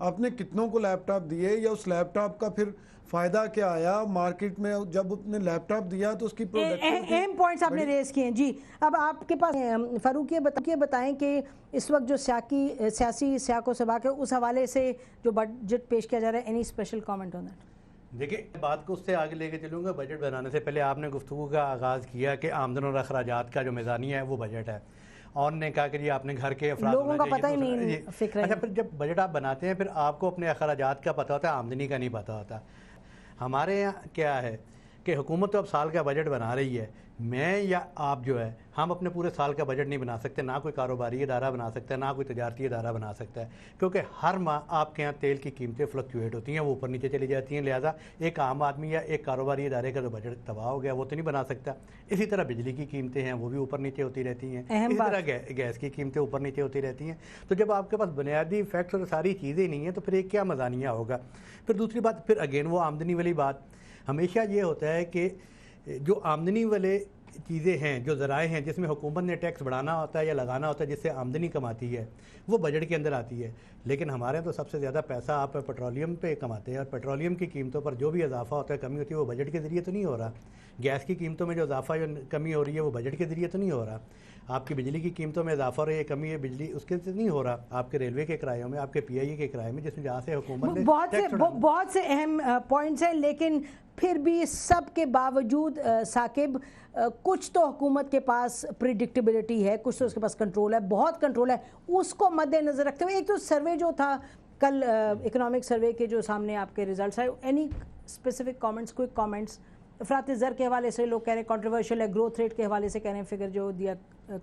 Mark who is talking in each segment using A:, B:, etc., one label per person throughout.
A: آپ نے کتنوں کو لیپ ٹاپ دیے یا اس لیپ ٹاپ کا پھر فائدہ کیا آیا مارکیٹ میں جب آپ نے لیپ ٹاپ دیا تو اس کی
B: اہم پوائنٹس آپ نے ریز کیے ہیں. جی اب آپ کے پاس فاروق یہ بتائیں کہ اس وقت جو سیاسی سیاق و سباق ہے اس حوالے سے جو بجٹ پیش کیا جا رہا ہے, any special comment on that?
C: دیکھیں بات کو اس سے آگے لے کے چلوں گا. بجٹ بنانے سے پہلے آپ نے گفتگو کا آغاز کیا کہ آمدن اور اخراجات کا جو میزانیہ ہے وہ بجٹ ہے, اور نے کہا کہ جی آپ نے گھر کے افراد
B: لوگوں کا پتہ ہی نہیں فکر ہے.
C: اچھا پھر جب بجٹ آپ بناتے ہیں پھر آپ کو اپنے اخراجات کا پتہ ہوتا ہے, آمدنی کا نہیں پتہ ہوتا. ہمارے یہاں کیا ہے کہ حکومت تو اب سال کا بجٹ بنا رہی ہے, میں یا آپ جو ہے ہم اپنے پورے سال کا بجٹ نہیں بنا سکتے, نہ کوئی کاروباری ادارہ بنا سکتا ہے, نہ کوئی تجارتی ادارہ بنا سکتا ہے, کیونکہ ہر ماہ آپ کے یہاں تیل کی قیمتیں فلکچویٹ ہوتی ہیں, وہ اوپر نیچے چلی جاتی ہیں. لہٰذا ایک عام آدمی یا ایک کاروباری ادارے کا جو بجٹ تباہ ہو گیا وہ تو نہیں بنا سکتا. اسی طرح بجلی کی قیمتیں ہیں وہ بھی اوپر نیچے ہوتی رہتی ہیں, اسی طرح گیس کی قیمتیں اوپر نیچے ہوتی رہتی ہیں. تو جب آپ کے پاس بنیادی فیکٹس اور ساری چیزیں نہیں ہیں تو پھر ایک کیا میزانیہ ہوگا. پھر دوسری بات پھر اگین وہ آمدنی والی بات, ہمیشہ یہ ہوتا ہے کہ جو آمدنی والے چیزیں ہیں, جو ذرائع ہیں جس میں حکومت نے ٹیکس بڑھانا ہوتا ہے یا لگانا ہوتا ہے جس سے آمدنی کماتی ہے, وہ بجٹ کے اندر آتی ہے. لیکن ہمارے تو سب سے زیادہ پیسہ آپ پیٹرولیم پہ کماتے ہیں, اور پیٹرولیم کی قیمتوں پر جو بھی اضافہ ہوتا ہے, کمی ہوتی ہے, وہ بجٹ کے ذریعے تو نہیں ہو رہا. گیس کی قیمتوں میں جو اضافہ جو کمی ہو رہی ہے وہ بجٹ کے ذریعے تو نہیں ہو رہا. آپ کی بجلی کی قیمتوں میں اضافہ ہو رہی ہے, کمی ہے بجلی, اس کے سے نہیں ہو رہا. آپ کے ریلوے کے کرایوں میں, آپ کے پی آئی اے کے کرائے میں, جس میں جہاں سے حکومت نے
B: بہت سے اہم پوائنٹس ہیں. لیکن پھر بھی سب کے باوجود ثاقب کچھ تو حکومت کے پاس پریڈکٹیبلٹی ہے, کچھ تو اس کے پاس کنٹرول ہے, بہت کنٹرول ہے. اس کو مد نظر رکھتے ہوئے ایک تو سروے جو تھا کل, اکنامک سروے کے جو سامنے آپ کے ریزلٹس آئے, any specific comments, quick comments? افراط زر کے حوالے سے لوگ کہہ رہے ہیں کنٹروورشل ہے, گروتھ ریٹ کے حوالے سے کہہ رہے ہیں فگر جو دیا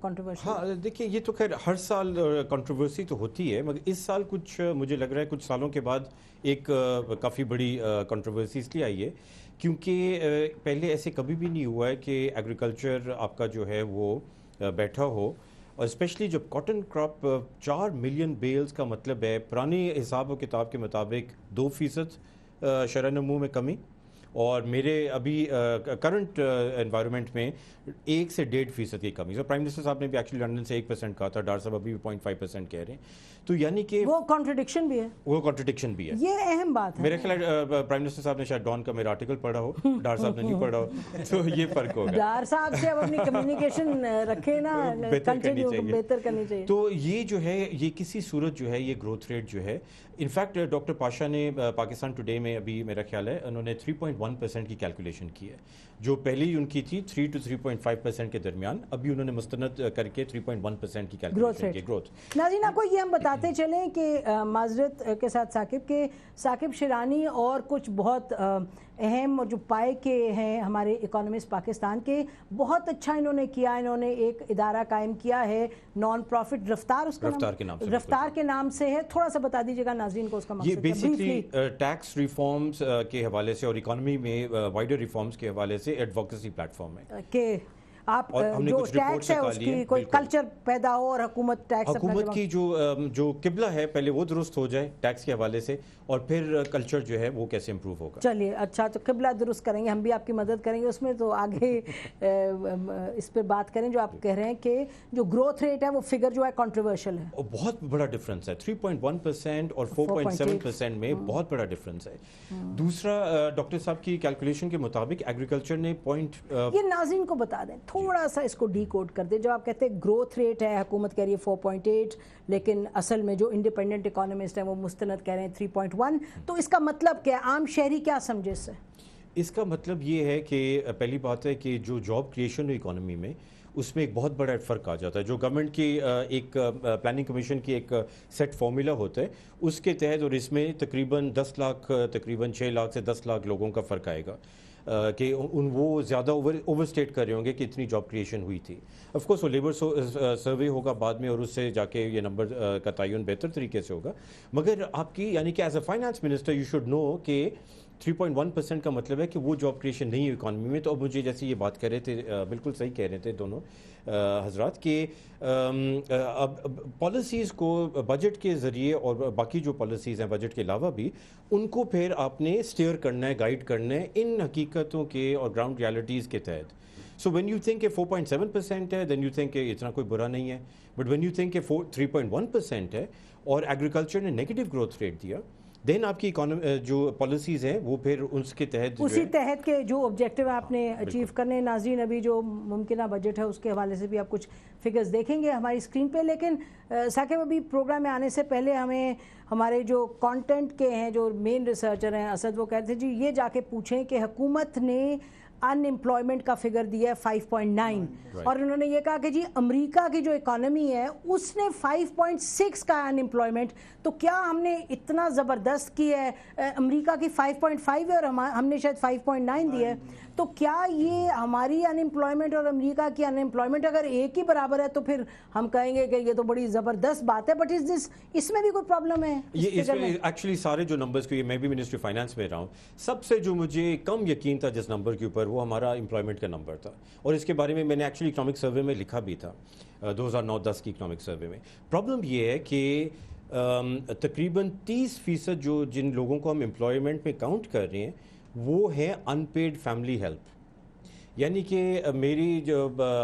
B: کنٹروورشل.
D: ہاں دیکھیں یہ تو خیر ہر سال کنٹروورسی تو ہوتی ہے, مگر اس سال کچھ مجھے لگ رہا ہے کچھ سالوں کے بعد ایک کافی بڑی کنٹروورسی اس لیے آئی ہے کیونکہ پہلے ایسے کبھی بھی نہیں ہوا ہے کہ ایگریکلچر آپ کا جو ہے وہ بیٹھا ہو, اور اسپیشلی جب کاٹن کراپ 4 ملین بیلز کا مطلب ہے پرانے حساب و کتاب کے مطابق 2% شرح نمو میں کمی, اور میرے ابھی کرنٹ انوائرمنٹ میں 1 سے 1.5% کی کمی. پرائم منسٹر صاحب نے بھی ایکچولی لنڈن سے 1% کہا تھا, ڈار صاحب ابھی بھی 0.5% کہہ رہے ہیں. تو یعنی کہ
B: وہ کانٹرڈکشن بھی ہے, یہ اہم بات ہے.
D: میرے خیال پرائم منسٹر صاحب نے شاید ڈان کا میرا آرٹیکل پڑھا ہو, ڈار صاحب نے نہیں پڑھا ہو, تو یہ فرق ہوگا.
B: ڈار صاحب سے اب اپنی کمیونیکیشن رکھے نا, بہتر کرنی چاہیے.
D: تو یہ جو ہے یہ کسی صورت جو ہے یہ گروتھ ریٹ جو ہے, انفیکٹ ڈاکٹر پاشا نے پاکستان ٹوڈے میں ابھی میرا خیال ہے انہوں نے 3.1% کی کیلکولیشن کی ہے, جو پہلی ان کی تھی 3 to 3.5% کے درمیان, ابھی انہوں نے مستند کر کے 3.1% کی کیلکولیشن کی گروتھ.
B: ناظرین آپ کو یہ ہم بتاتے چلیں کہ معذرت کے ساتھ ثاقب شیرانی اور کچھ بہت اہم اور جو پائے کے ہیں ہمارے اکانومسٹ پاکستان کے, بہت اچھا انہوں نے کیا. انہوں نے ایک ادارہ قائم کیا ہے نان پروفٹ, رفتار, اس کا رفتار کے نام سے ہے. تھوڑا سا بتا دیجیے گا ناظرین کو اس کا مقصد.
D: یہ بیسکلی ٹیکس ریفارمز کے حوالے سے اور اکانومی میں وائڈر ریفارمز کے حوالے سے ایڈوکیسی پلیٹ فارم ہے
B: کہ آپ جو ٹیکس ہے اس کی کوئی کلچر پیدا ہو اور حکومت ٹیکس,
D: حکومت کی جو قبلہ ہے پہلے وہ درست ہو جائے ٹیکس کے حوالے سے, اور پھر کلچر جو ہے وہ کیسے امپروو ہوگا.
B: چلیے اچھا, تو قبلہ درست کریں گے, ہم بھی آپ کی مدد کریں گے اس میں. تو آگے اس پہ بات کریں جو آپ کہہ رہے ہیں کہ جو گروتھ ریٹ ہے وہ فگر جو ہے کنٹروورشل ہے,
D: بہت بڑا ڈفرنس ہے. 3.1% اور 4.7% میں بہت بڑا ڈفرنس ہے. دوسرا ڈاکٹر صاحب کی کیلکولیشن کے مطابق ایگریکلچر نے
B: یہ ناظرین کو بتا دیں, تھوڑا سا اس کو ڈی کوڈ کر دیں. جب آپ کہتے ہیں گروتھ ریٹ ہے, حکومت کہہ رہی ہے 4.8, لیکن اصل میں جو انڈیپینڈنٹ اکانومسٹ ہیں وہ مستند کہہ رہے ہیں 3.1, تو اس کا مطلب کیا ہے, عام شہری کیا سمجھے اس سے؟
D: اس کا مطلب یہ ہے کہ پہلی بات ہے کہ جو جاب کریشن ہے اکانومی میں, اس میں ایک بہت بڑا فرق آ جاتا ہے. جو گورنمنٹ کی ایک پلاننگ کمیشن کی ایک سیٹ فارمولا ہوتا ہے, اس کے تحت, اور اس میں تقریباً 10 لاکھ, تقریباً 6 لاکھ سے 10 لاکھ لوگوں کا فرق آئے گا کہ وہ زیادہ اوور اسٹیٹ کر رہے ہوں گے کہ اتنی جاب کریشن ہوئی تھی. آف کورس وہ لیبر سروے ہوگا بعد میں, اور اس سے جا کے یہ نمبر کا تعین بہتر طریقے سے ہوگا. مگر آپ کی یعنی کہ as a finance minister you should know کہ 3.1% کا مطلب ہے کہ وہ جاب کریشن نہیں ہے اکانومی میں. تو اب مجھے جیسے یہ بات کر رہے تھے, بالکل صحیح کہہ رہے تھے دونوں حضرات, کہ اب پالیسیز کو بجٹ کے ذریعے اور باقی جو پالیسیز ہیں بجٹ کے علاوہ بھی, ان کو پھر آپ نے اسٹیئر کرنا ہے, گائیڈ کرنا ہے ان حقیقتوں کے اور گراؤنڈ ریالٹیز کے تحت. سو وین یو تھنک کہ 4.7% ہے, دین یو تھنک کہ اتنا کوئی برا نہیں ہے. بٹ وین یو تھنک کہ 3.1% ہے, اور ایگریکلچر نے نیگیٹو گروتھ ریٹ دیا، دین آپ کی جو پالیسیز ہیں وہ پھر اس کے تحت
B: اسی تحت کے جو آبجیکٹیو آپ نے اچیو کرنے. ناظرین ابھی جو ممکنہ بجٹ ہے اس کے حوالے سے بھی آپ کچھ فگرز دیکھیں گے ہماری اسکرین پہ، لیکن ثاقب ابھی پروگرام میں آنے سے پہلے ہمیں ہمارے جو کانٹینٹ کے ہیں جو مین ریسرچر ہیں اسد، وہ کہتے تھے جی یہ جا کے پوچھیں کہ حکومت نے ان امپلائمنٹ کا فگر دیا ہے 5.9 اور انہوں نے یہ کہا کہ جی امریکہ کی جو اکانومی ہے اس نے 5.6 کا ان امپلائمنٹ، تو کیا ہم نے اتنا زبردست کی ہے؟ امریکہ کی 5.5 ہے اور ہم نے شاید 5.9 دیا ہے، تو کیا یہ ہماری ان امپلائمنٹ اور امریکہ کی ان امپلائمنٹ اگر ایک ہی برابر ہے تو پھر ہم کہیں گے کہ یہ تو بڑی زبردست بات ہے، بٹ اس میں بھی کوئی پرابلم ہے؟
D: یہ ایکچولی سارے جو نمبرز کو، میں بھی منسٹری فائنانس میں رہا ہوں، سب سے جو مجھے کم یقین تھا جس نمبر کے اوپر وہ ہمارا امپلائمنٹ کا نمبر تھا، اور اس کے بارے میں نے ایکچولی اکنامک سروے میں لکھا بھی تھا 2009-10 کی اکنامک سروے میں. پرابلم یہ ہے کہ تقریباً 30% جو جن لوگوں کو ہم امپلائمنٹ میں کاؤنٹ کر رہے ہیں وہ ہیں ان پیڈ فیملی ہیلپ، یعنی کہ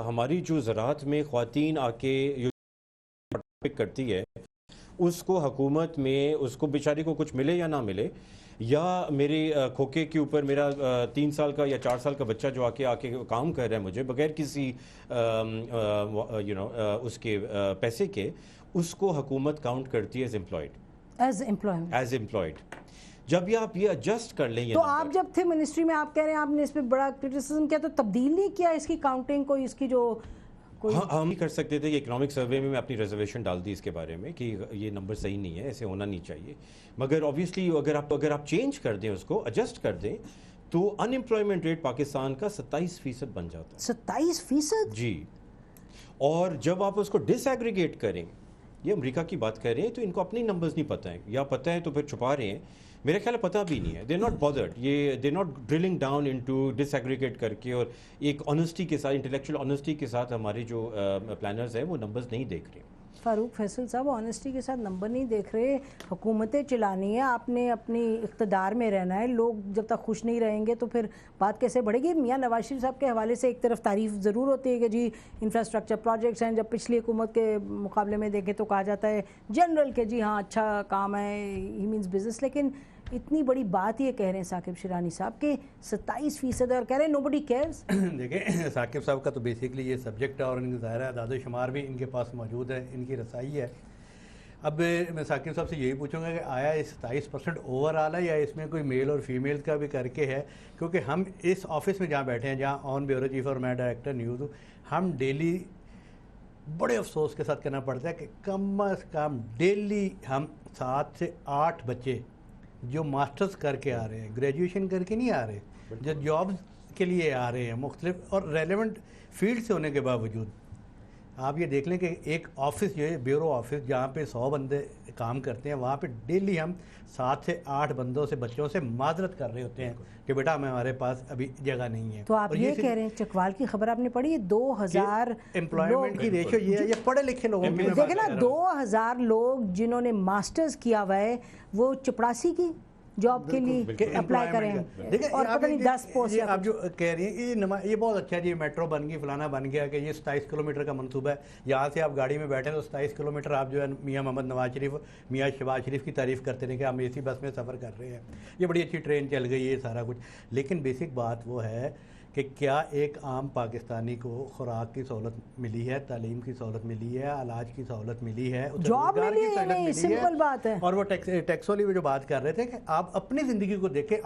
D: ہماری جو زراعت میں خواتین آ کے کرتی ہے اس کو حکومت میں اس کو بیچاری کو کچھ ملے یا نہ ملے، یا میرے کھوکے کے اوپر میرا 3 سال کا یا 4 سال کا بچہ جو آ کے کام کر رہا ہے مجھے بغیر کسی اس کے پیسے کے، اس کو حکومت کاؤنٹ کرتی ہے ایز امپلائڈ. جب یہ آپ یہ ایڈجسٹ کر لیں،
B: تو آپ جب تھے منسٹری میں آپ کہہ رہے ہیں آپ نے اس پہ بڑا کرٹیسزم کیا، تو تبدیل نہیں کیا اس کی کاؤنٹنگ کو، اس کی جو
D: ہم نہیں کر سکتے تھے کہ اکنامک سروے میں اپنی ریزرویشن ڈال دی اس کے بارے میں کہ یہ نمبر صحیح نہیں ہے، ایسے ہونا نہیں چاہیے، مگر آبویسلی اگر آپ چینج کر دیں، اس کو ایڈجسٹ کر دیں، تو ان امپلائمنٹ ریٹ پاکستان کا 27% بن جاتا ہے.
B: 27%؟
D: جی. اور جب آپ اس کو ڈس ایگریگیٹ کریں، یہ امریکہ کی بات کر رہے ہیں تو ان کو اپنی نمبرز نہیں پتہ ہیں، یا پتہ ہے تو پھر چھپا رہے ہیں، میرے خیال پتہ بھی نہیں ہے. دے ناٹ بادرڈ، یہ they not drilling down into disaggregate کر کے، اور ایک آنیسٹی کے ساتھ، انٹلیکچوئل آنیسٹی کے ساتھ ہمارے جو پلانرز ہیں وہ نمبرز نہیں دیکھ رہے.
B: فاروق فیصل صاحب آنیسٹی کے ساتھ نمبر نہیں دیکھ رہے، حکومتیں چلانی ہے، آپ نے اپنی اقتدار میں رہنا ہے، لوگ جب تک خوش نہیں رہیں گے تو پھر بات کیسے بڑھے گی؟ میاں نواز شریف صاحب کے حوالے سے ایک طرف تعریف ضرور ہوتی ہے کہ جی انفراسٹرکچر پروجیکٹس ہیں، جب پچھلی حکومت کے مقابلے میں دیکھیں تو کہا جاتا ہے جنرل کہ جی ہاں اچھا کام ہے، ہی مینز بزنس، لیکن اتنی بڑی بات یہ کہہ رہے ہیں ثاقب شیرانی صاحب کہ 27% اور کہہ رہے ہیں نوبڈی کیئرز.
C: دیکھیں ثاقب صاحب کا تو بیسکلی یہ سبجیکٹ ہے اور ان کا ظاہر ہے اعداد و شمار بھی ان کے پاس موجود ہے، ان کی رسائی ہے. اب میں ثاقب صاحب سے یہی پوچھوں گا کہ آیا یہ 27% اوور آل ہے یا اس میں کوئی میل اور فیمیل کا بھی کر کے ہے؟ کیونکہ ہم اس آفس میں جہاں بیٹھے ہیں، جہاں آن بیورو چیف اور میں ڈائریکٹر نیوز ہوں، ہم ڈیلی بڑے افسوس کے ساتھ کہنا پڑتا ہے کہ کم از کم ڈیلی ہم 7 سے 8 بچے جو ماسٹرز کر کے آ رہے ہیں، گریجویشن کر کے نہیں آ رہے، جو جابز کے لیے آ رہے ہیں مختلف اور ریلیونٹ فیلڈ سے ہونے کے باوجود، آپ یہ دیکھ لیں کہ ایک آفس جو ہے بیورو آفس جہاں پہ 100 بندے کام کرتے ہیں، وہاں پہ ڈیلی ہم 7 سے 8 بندوں سے، بچوں سے معذرت کر رہے ہوتے ہیں کہ بیٹا ہمارے پاس ابھی جگہ نہیں ہے.
B: تو آپ یہ کہہ رہے ہیں، چکوال کی خبر آپ نے پڑھی ہے، 2000
C: امپلائمنٹ کی ریشو یہ ہے، یہ پڑھے لکھے لوگوں کی
B: دیکھیں نا، 2000 لوگ جنہوں نے ماسٹرز کیا ہوا ہے وہ چپڑاسی کی جاب کے لیے اپلائی کریں، اور پتہ نہیں 10 پوسٹ.
C: آپ جو کہہ رہی ہیں یہ بہت اچھا جی، میٹرو بن گئی، فلانا بن گیا، کہ یہ 27 کلومیٹر کا منصوبہ ہے، یہاں سے آپ گاڑی میں بیٹھے تو 27 کلومیٹر آپ جو ہے میاں محمد نواز شریف، میاں شہباز شریف کی تعریف کرتے رہے کہ ہم اے سی بس میں سفر کر رہے ہیں، یہ بڑی اچھی ٹرین چل گئی ہے، سارا کچھ. لیکن بیسک بات وہ ہے کہ کیا ایک عام پاکستانی کو خوراک کی سہولت ملی ہے، تعلیم کی سہولت ملی ہے، علاج کی سہولت ملی ہے،
B: جاب ملی ہے؟ نہیں، سمپل بات ہے.
C: اور وہ ٹیکس والی جو بات کر رہے تھے کہ آپ اپنی زندگی کو دیکھیں،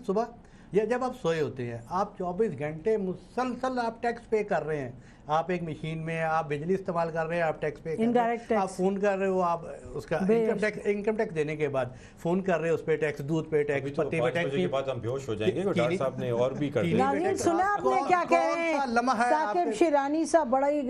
C: صبح یا جب آپ سوئے ہوتے ہیں، آپ 24 گھنٹے مسلسل آپ ٹیکس پے کر رہے ہیں. آپ ایک مشین میں آپ بجلی استعمال کر رہے ہیں، آپ ٹیکس پے کر رہے ہیں، آپ فون کر رہے ہو، آپ اس کا انکم ٹیکس دینے کے بعد فون کر رہے ہیں، اس پہ ٹیکس، دودھ پہ ٹیکس، پتے پہ ٹیکس.
D: کے بعد ہم بیہوش ہو جائیں گے، ڈاکٹر صاحب نے اور بھی کر دیا.
B: ناظرین سنا آپ نے کیا کہہ رہے ہیں ثاقب شیرانی صاحب؟ بڑا ہی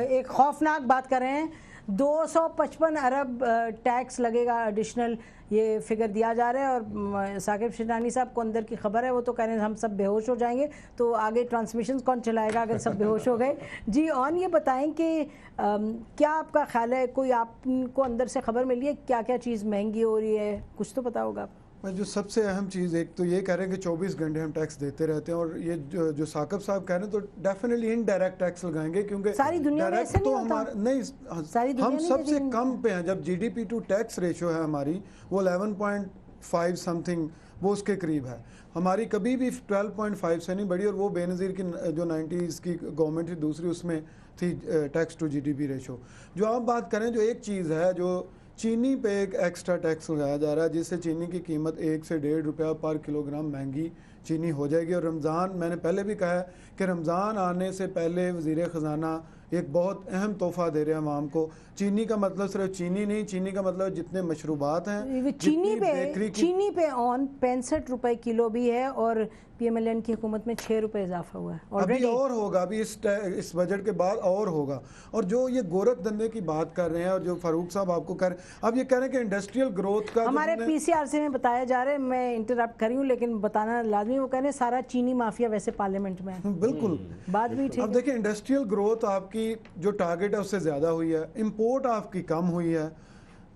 B: ایک خوفناک بات کر رہے ہیں. 255 ارب ٹیکس لگے گا ایڈیشنل، یہ فگر دیا جا رہا ہے. اور ثاقب شیرانی صاحب کو اندر کی خبر ہے، وہ تو کہہ رہے ہیں ہم سب بے ہوش ہو جائیں گے، تو آگے ٹرانسمیشن کون چلائے گا اگر سب بے ہوش ہو گئے؟ جی آن یہ بتائیں کہ کیا آپ کا خیال ہے، کوئی آپ کو اندر سے خبر ملی ہے کیا کیا چیز مہنگی ہو رہی ہے؟ کچھ تو پتا ہوگا.
A: جو سب سے اہم چیز ایک تو یہ کہہ رہے ہیں کہ 24 گھنٹے ہم ٹیکس دیتے رہتے ہیں، اور یہ جو ثاقب صاحب کہہ رہے ہیں تو ڈیفینیٹلی انڈائریکٹ ٹیکس لگائیں گے، کیونکہ
B: ساری دنیا میں ایسے نہیں ہوتا.
A: نہیں، ہم سب سے کم پہ ہیں. جب G D P to tax ratio ہے ہماری وہ 11.5 سم تھنگ وہ اس کے قریب ہے. ہماری کبھی بھی 12.5 سے نہیں بڑھی، اور وہ بے نظیر کی جو 90s کی گورنمنٹ تھی دوسری اس میں تھی tax to G D P ratio. جو آپ بات کریں جو ایک چیز ہے جو چینی پہ ایک ایکسٹرا ٹیکس لگایا جا رہا ہے جس سے چینی کی قیمت 1 سے 1.5 روپیہ پر کلو گرام مہنگی چینی ہو جائے گی. اور رمضان، میں نے پہلے بھی کہا ہے کہ رمضان آنے سے پہلے وزیر خزانہ ایک بہت اہم تحفہ دے رہے ہیں عوام کو. چینی کا مطلب صرف چینی نہیں، چینی کا مطلب جتنے مشروبات ہیں،
B: چینی پہ اون 65 روپے کلو بھی ہے، اور پی ایم ایل این کی حکومت میں 6 روپے اضافہ ہوا ہے.
A: ابھی اور ہوگا، ابھی اس بجٹ کے بعد اور ہوگا. اور جو یہ گورکھ دھندے کی بات کر رہے ہیں اور جو فاروق صاحب آپ کو کر رہے ہیں، اب یہ کہہ رہے ہیں کہ انڈسٹریل گروتھ کا
B: ہمارے پی سی آر سے میں بتایا جا رہا ہے، میں انٹرپٹ کری ہوں لیکن بتانا لازمی، وہ کہہ رہے ہیں سارا چینی مافیا ویسے پارلیمنٹ میں ہے.
A: بالکل
B: بات بھی ٹھیک.
A: اب دیکھیں انڈسٹریل گروتھ آپ کی جو ٹارگٹ ہے اس سے زیادہ ہوئی ہے، امپورٹ آپ کی کم ہوئی ہے،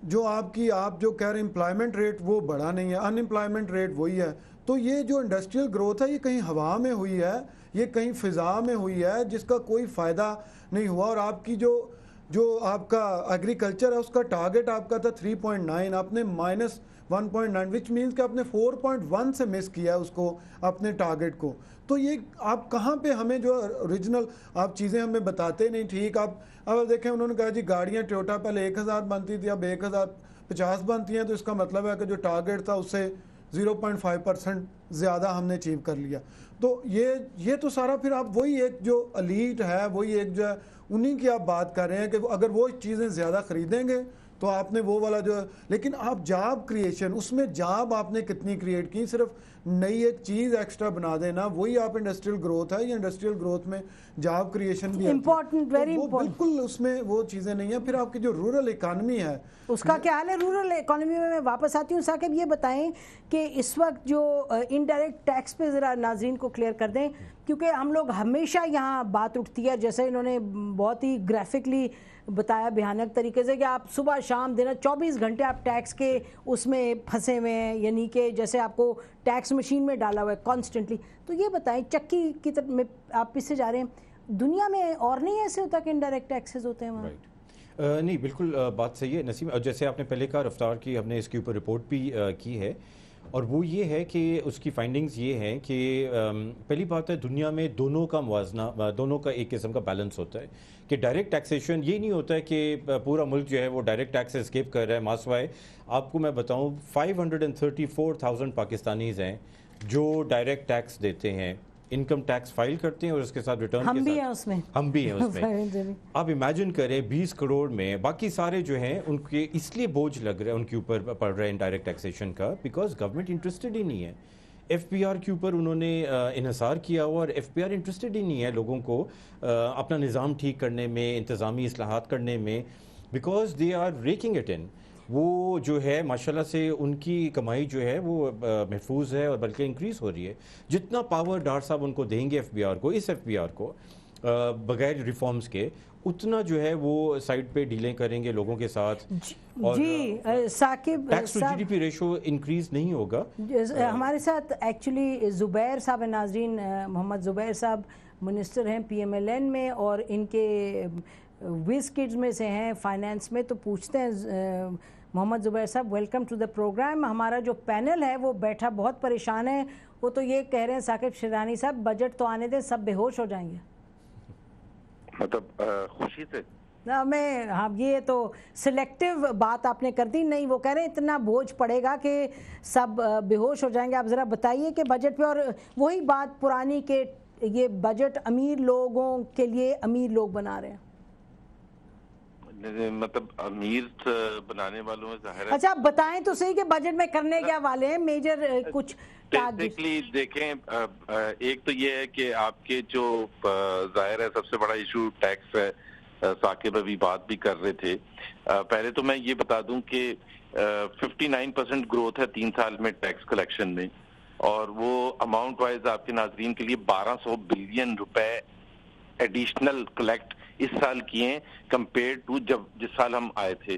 A: جو آپ جو کہہ رہے ہیں امپلائمنٹ ریٹ وہ بڑھا نہیں ہے، ان امپلائمنٹ ریٹ وہی ہے. تو یہ جو انڈسٹریل گروتھ ہے یہ کہیں ہوا میں ہوئی ہے، یہ کہیں فضا میں ہوئی ہے جس کا کوئی فائدہ نہیں ہوا. اور آپ کی جو آپ کا ایگریکلچر ہے اس کا ٹارگٹ آپ کا تھا 3.9، آپ نے -1.9 وچ مینس کہ آپ نے 4.1 سے مس کیا اس کو اپنے ٹارگٹ کو. تو یہ آپ کہاں پہ ہمیں جو اوریجنل آپ چیزیں ہمیں بتاتے نہیں. ٹھیک، اب دیکھیں انہوں نے کہا جی گاڑیاں ٹویوٹا پہلے 1000 بنتی تھی اب 1050 بنتی ہیں، تو اس کا مطلب ہے کہ جو ٹارگٹ تھا اس سے 0.5% زیادہ ہم نے اچیو کر لیا. تو یہ تو سارا پھر آپ وہی ایک جو الیٹ ہے وہی ایک جو ہے انہی کی آپ بات کر رہے ہیں کہ اگر وہ چیزیں زیادہ خریدیں گے تو آپ نے وہ والا جو ہے. لیکن آپ جاب کریشن، اس میں جاب آپ نے کتنی کریٹ کی، صرف نئی ایک چیز ایکسٹرا بنا دینا وہی آپ انڈسٹریل گروتھ ہے. یہ انڈسٹریل گروتھ میں جاب کریشن بھی
B: امپورٹنٹ، ویری امپورٹنٹ.
A: بالکل اس میں وہ چیزیں نہیں ہیں. پھر آپ کی جو رورل اکانومی ہے
B: اس کا کیا حال ہے؟ رورل اکانومی میں واپس آتی ہوں. ثاقب یہ بتائیں کہ اس وقت جو انڈائریکٹ ٹیکس پہ ذرا ناظرین کو کلیئر کر دیں، کیونکہ ہم لوگ ہمیشہ یہاں بات اٹھتی ہے جیسے انہوں نے بہت ہی گرافکلی بتایا بھیانک طریقے سے کہ آپ صبح شام دن 24 گھنٹے آپ ٹیکس کے اس میں پھنسے ہوئے ہیں، یعنی کہ جیسے آپ کو ٹیکس مشین میں ڈالا ہوا ہے کانسٹنٹلی. تو یہ بتائیں چکی کی طرف میں آپ پیچھے جا رہے ہیں، دنیا میں اور نہیں ایسے ہوتا کہ انڈائریکٹ ٹیکسز ہوتے ہیں وہاں؟
D: نہیں بالکل بات صحیح ہے نسیم. جیسے آپ نے پہلے کہا رفتار کی ہم نے اس کے اوپر رپورٹ بھی کی ہے، اور وہ یہ ہے کہ اس کی فائنڈنگز یہ ہیں کہ پہلی بات ہے دنیا میں دونوں کا موازنہ، دونوں کا ایک قسم کا بیلنس ہوتا ہے کہ ڈائریکٹ ٹیکسیشن یہ نہیں ہوتا ہے کہ پورا ملک جو ہے وہ ڈائریکٹ ٹیکس اسکیپ کر رہا ہے. ماسوائے آپ کو میں بتاؤں 534,000 پاکستانیز ہیں جو ڈائریکٹ ٹیکس دیتے ہیں، انکم ٹیکس فائل کرتے ہیں اور اس کے ساتھ ریٹرن
B: ہم بھی ہیں اس میں.
D: آپ امیجن کریں 20 کروڑ میں باقی سارے جو ہیں ان کے اس لیے بوجھ لگ رہا ہے ان کے اوپر پڑ رہا ہے انڈائریکٹ ٹیکسیشن کا، بیکاز گورنمنٹ انٹرسٹڈ ہی نہیں ہے. ایف پی آر کے اوپر انہوں نے انحصار کیا ہوا، اور ایف پی آر انٹرسٹڈ ہی نہیں ہے لوگوں کو اپنا نظام ٹھیک کرنے میں، انتظامی اصلاحات کرنے میں، because they are raking it in. وہ جو ہے ماشاءاللہ سے ان کی کمائی جو ہے وہ محفوظ ہے اور بلکہ انکریز ہو رہی ہے. جتنا پاور ڈار صاحب ان کو دیں گے ایف پی آر کو، اس ایف پی آر کو بغیر ریفارمز کے، اتنا جو ہے وہ سائڈ پہ ڈیلیں کریں گے لوگوں کے ساتھ.
B: جی Saqib
D: tax to G D P ratio increase نہیں ہوگا.
B: ہمارے ساتھ ایکچولی زبیر صاحب، ناظرین محمد زبیر صاحب منسٹر ہیں پی ایم ایل این میں، اور ان کے ویز کڈز میں سے ہیں فائنانس میں. تو پوچھتے ہیں محمد زبیر صاحب، ویلکم ٹو دا پروگرام. ہمارا جو پینل ہے وہ بیٹھا بہت پریشان ہے، وہ تو یہ کہہ رہے ہیں ثاقب شیرانی صاحب بجٹ تو آنے دیں سب بے ہوش ہو جائیں گے.
E: مطلب خوشی سے
B: ہاں یہ تو سلیکٹیو بات آپ نے کر دی. نہیں، وہ کہہ رہے ہیں اتنا بوجھ پڑے گا کہ سب بے ہوش ہو جائیں گے. آپ ذرا بتائیے کہ بجٹ پہ، اور وہی بات پرانی کہ یہ بجٹ امیر لوگوں کے لیے امیر لوگ بنا رہے ہیں.
E: مطلب امیر بنانے والوں میں ظاہر ہے.
B: اچھا آپ بتائیں تو صحیح کہ بجٹ میں کرنے کیا والے ہیں میجر کچھ
E: بیسکلی دیکھیں، ایک تو یہ ہے کہ آپ کے جو ظاہر ہے سب سے بڑا ایشو ٹیکس ہے. ثاقب ابھی بات بھی کر رہے تھے. پہلے تو میں یہ بتا دوں کہ 59% گروتھ ہے 3 سال میں ٹیکس کلیکشن میں، اور وہ اماؤنٹ وائز آپ کے ناظرین کے لیے 1200 بلین روپے ایڈیشنل کلیکٹ اس سال کیے کمپیئر ٹو جس سال ہم آئے تھے.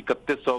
E: 3100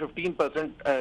E: 15%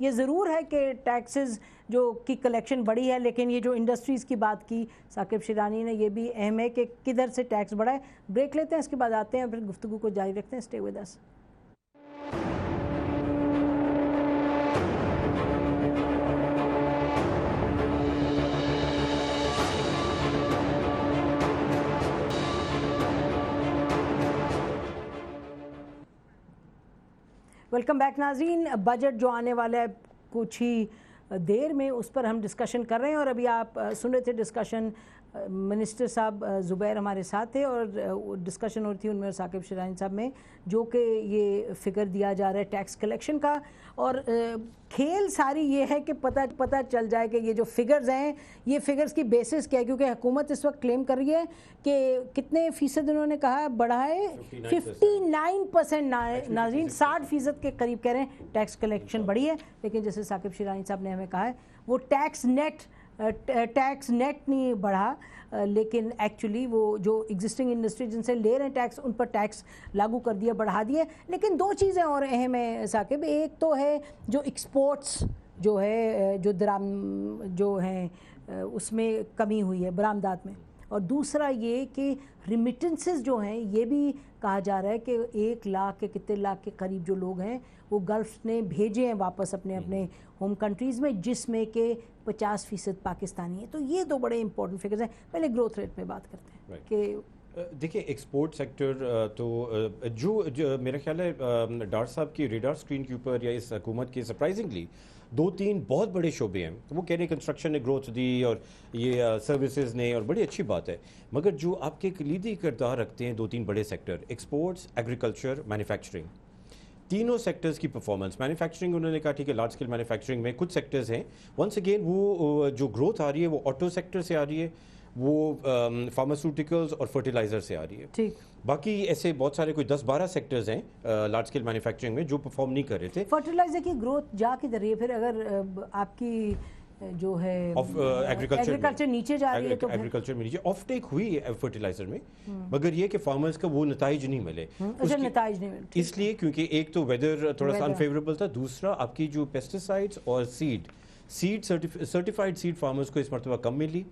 B: یہ ضرور ہے کہ ٹیکسز جو کی کلیکشن بڑی ہے، لیکن یہ جو انڈسٹریز کی بات کی ثاقب شیرانی نے، یہ بھی اہم ہے کہ کدھر سے ٹیکس بڑھا ہے. بریک لیتے ہیں، اس کے بعد آتے ہیں، پھر گفتگو کو جاری رکھتے ہیں. Stay with us. Welcome back ناظرین. بجٹ جو آنے والا ہے کچھ ہی دیر میں، اس پر ہم ڈسکشن کر رہے ہیں، اور ابھی آپ سن رہے تھے ڈسکشن. منسٹر صاحب زبیر ہمارے ساتھ تھے اور ڈسکشن ہو رہی تھی ان میں اور ثاقب شیرانی صاحب میں، جو کہ یہ فگر دیا جا رہا ہے ٹیکس کلیکشن کا. اور کھیل ساری یہ ہے کہ پتہ چل جائے کہ یہ جو فگرز ہیں، یہ فگرز کی بیسس کیا ہے، کیونکہ حکومت اس وقت کلیم کر رہی ہے کہ کتنے فیصد انہوں نے کہا بڑھا ہے، 59%. ناظرین 60% کے قریب کہہ رہے ہیں ٹیکس کلیکشن بڑھی ہے. لیکن جیسے ثاقب شیرانی صاحب نے ہمیں کہا ہے وہ ٹیکس نیٹ نہیں بڑھا، لیکن ایکچولی وہ جو ایگزسٹنگ انڈسٹری جن سے لے رہے ہیں ٹیکس، ان پر ٹیکس لاگو کر دیا، بڑھا دیا. لیکن دو چیزیں اور اہم ہیں ثاقب. ایک تو ہے جو ایکسپورٹس جو ہے، جو ہیں اس میں کمی ہوئی ہے برآمدات میں، اور دوسرا یہ کہ ریمیٹنسز جو ہیں، یہ بھی کہا جا رہا ہے کہ 1 لاکھ کے کتنے لاکھ کے قریب جو لوگ ہیں وہ گلف نے بھیجے ہیں واپس اپنے ہوم کنٹریز میں، جس میں کہ 50% پاکستانی ہیں. تو یہ دو بڑے امپورٹنٹ فگرز ہیں. پہلے گروتھ ریٹ پہ بات کرتے ہیں کہ
D: دیکھیں ایکسپورٹ سیکٹر تو جو میرا خیال ہے ڈار صاحب کی ریڈار اسکرین کے اوپر یا اس حکومت کے سرپرائزنگلی 2-3 بہت بڑے شعبے ہیں. وہ کہہ رہے ہیں کنسٹرکشن نے گروتھ دی اور یہ سروسز نے، اور بڑی اچھی بات ہے. مگر جو آپ کے کلیدی کردار رکھتے ہیں 2-3 بڑے سیکٹر، ایکسپورٹس، ایگریکلچر، مینوفیکچرنگ، تینوں سیکٹرز کی پرفارمنس. مینوفیکچرنگ انہوں نے کہا ٹھیک ہے لارج اسکیل مینوفیکچرنگ میں کچھ سیکٹرز ہیں، ونس اگین وہ جو گروتھ آ رہی ہے وہ آٹو سیکٹر سے آ رہی ہے، وہ فارماسیوٹیکلز اور فرٹیلائزر سے آ رہی ہے.
B: ٹھیک.
D: باقی ایسے بہت سارے کوئی 10-12 سیکٹرز ہیں لارج اسکیل مینوفیکچرنگ میں جو پرفارم نہیں کر رہے تھے.
B: فرٹیلائزر کی گروتھ جا کدھر رہی ہے پھر؟ اگر آپ کی جو ہے ایگریکلچر نیچے جا رہی ہے تو
D: ایگریکلچر میں نیچے آف ٹیک ہوئی ہے فرٹیلائزر میں، مگر یہ کہ فارمرز کا وہ نتائج نہیں ملے.
B: نتائج نہیں ملے
D: اس لیے کیونکہ ایک تو ویدر تھوڑا سا انفیوریبل تھا، دوسرا آپ کی جو پیسٹیسائڈز اور سیڈ سرٹیفائڈ سیڈ فارمرز کو اس مرتبہ کم ملی،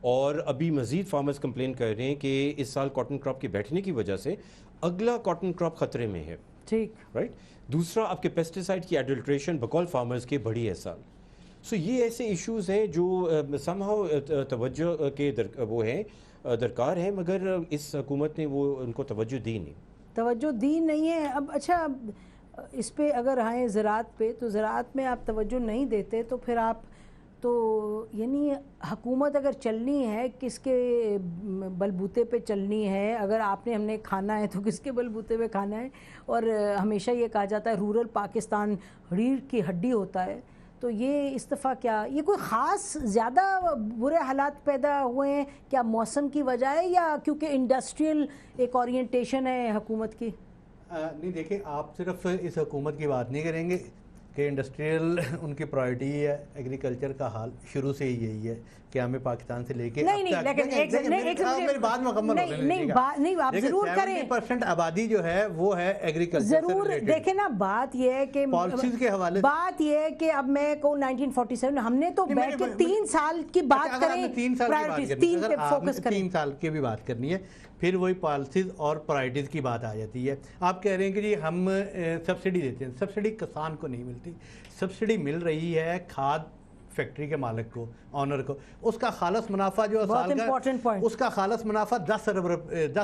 D: اور ابھی مزید فارمرز کمپلین کر رہے ہیں کہ اس سال کاٹن کراپ کے بیٹھنے کی وجہ سے اگلا کاٹن کراپ خطرے میں ہے.
B: ٹھیک
D: رائٹ. دوسرا آپ کے پیسٹیسائڈ کی ایڈلٹریشن بقول فارمرز کے بڑھی ہے سال. سو یہ ایسے ایشوز ہیں جو سم ہاؤ توجہ کے وہ ہیں درکار ہیں، مگر اس حکومت نے وہ ان کو توجہ دی نہیں
B: ہے. اب اچھا اس پہ اگر آئیں زراعت پہ، تو زراعت میں آپ توجہ نہیں دیتے تو پھر آپ تو یعنی حکومت اگر چلنی ہے کس کے بلبوتے پہ چلنی ہے؟ اگر آپ نے ہم نے کھانا ہے تو کس کے بلبوتے پہ کھانا ہے؟ اور ہمیشہ یہ کہا جاتا ہے رورل پاکستان ریڑھ کی ہڈی ہوتا ہے. تو یہ اس دفعہ کیا یہ کوئی خاص زیادہ برے حالات پیدا ہوئے ہیں کیا موسم کی وجہ ہے، یا کیونکہ انڈسٹریل ایک اورینٹیشن ہے حکومت کی؟
C: نہیں دیکھیں، آپ صرف اس حکومت کی بات نہیں کریں گے کہ انڈسٹریل ان کی پرائرٹی ہے. ایگریکلچر کا حال شروع سے ہی یہی ہے کہ ہمیں پاکستان سے لے کے میری بات مکمل
B: نہیں آپ ضرور کریں.
C: 70% آبادی جو ہے وہ ہے ایگریکلچر.
B: ضرور دیکھیں نا، بات یہ ہے کہ
C: پالیسیز کے حوالے
B: بات یہ ہے کہ اب میں کہوں 1947 ہم نے تو بیٹھ کے 3 سال کی بات کریں،
C: 3 سال کی بھی بات کرنی ہے، پھر وہی پالیسیز اور پرائرٹیز کی بات آ جاتی ہے. آپ کہہ رہے ہیں کہ جی ہم سبسڈی دیتے ہیں، سبسڈی کسان کو نہیں ملتی. سبسڈی مل رہی ہے کھاد فیکٹری کے مالک کو، آنر کو. اس کا خالص منافع جو سال کا، اس کا خالص منافع 10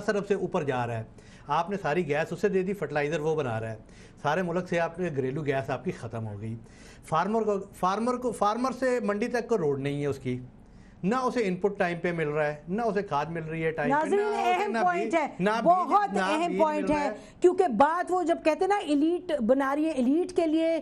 C: ارب سے اوپر جا رہا ہے. آپ نے ساری گیس اسے دے دی، فرٹیلائزر وہ بنا رہا ہے. سارے ملک سے آپ نے گھریلو گیس آپ کی ختم ہو گئی. فارمر سے منڈی تک کو روڈ نہیں ہے اس کی، نہ اسے ان پٹ ٹائم پہ مل رہا ہے، نہ اسے کھاد مل رہی ہے ٹائم پہ.
B: ناظرین اہم پوائنٹ ہے، بہت اہم پوائنٹ ہے، کیونکہ بات وہ جب کہتے ہیں نا ایلیٹ بنا رہی ہے، ایلیٹ کے لیے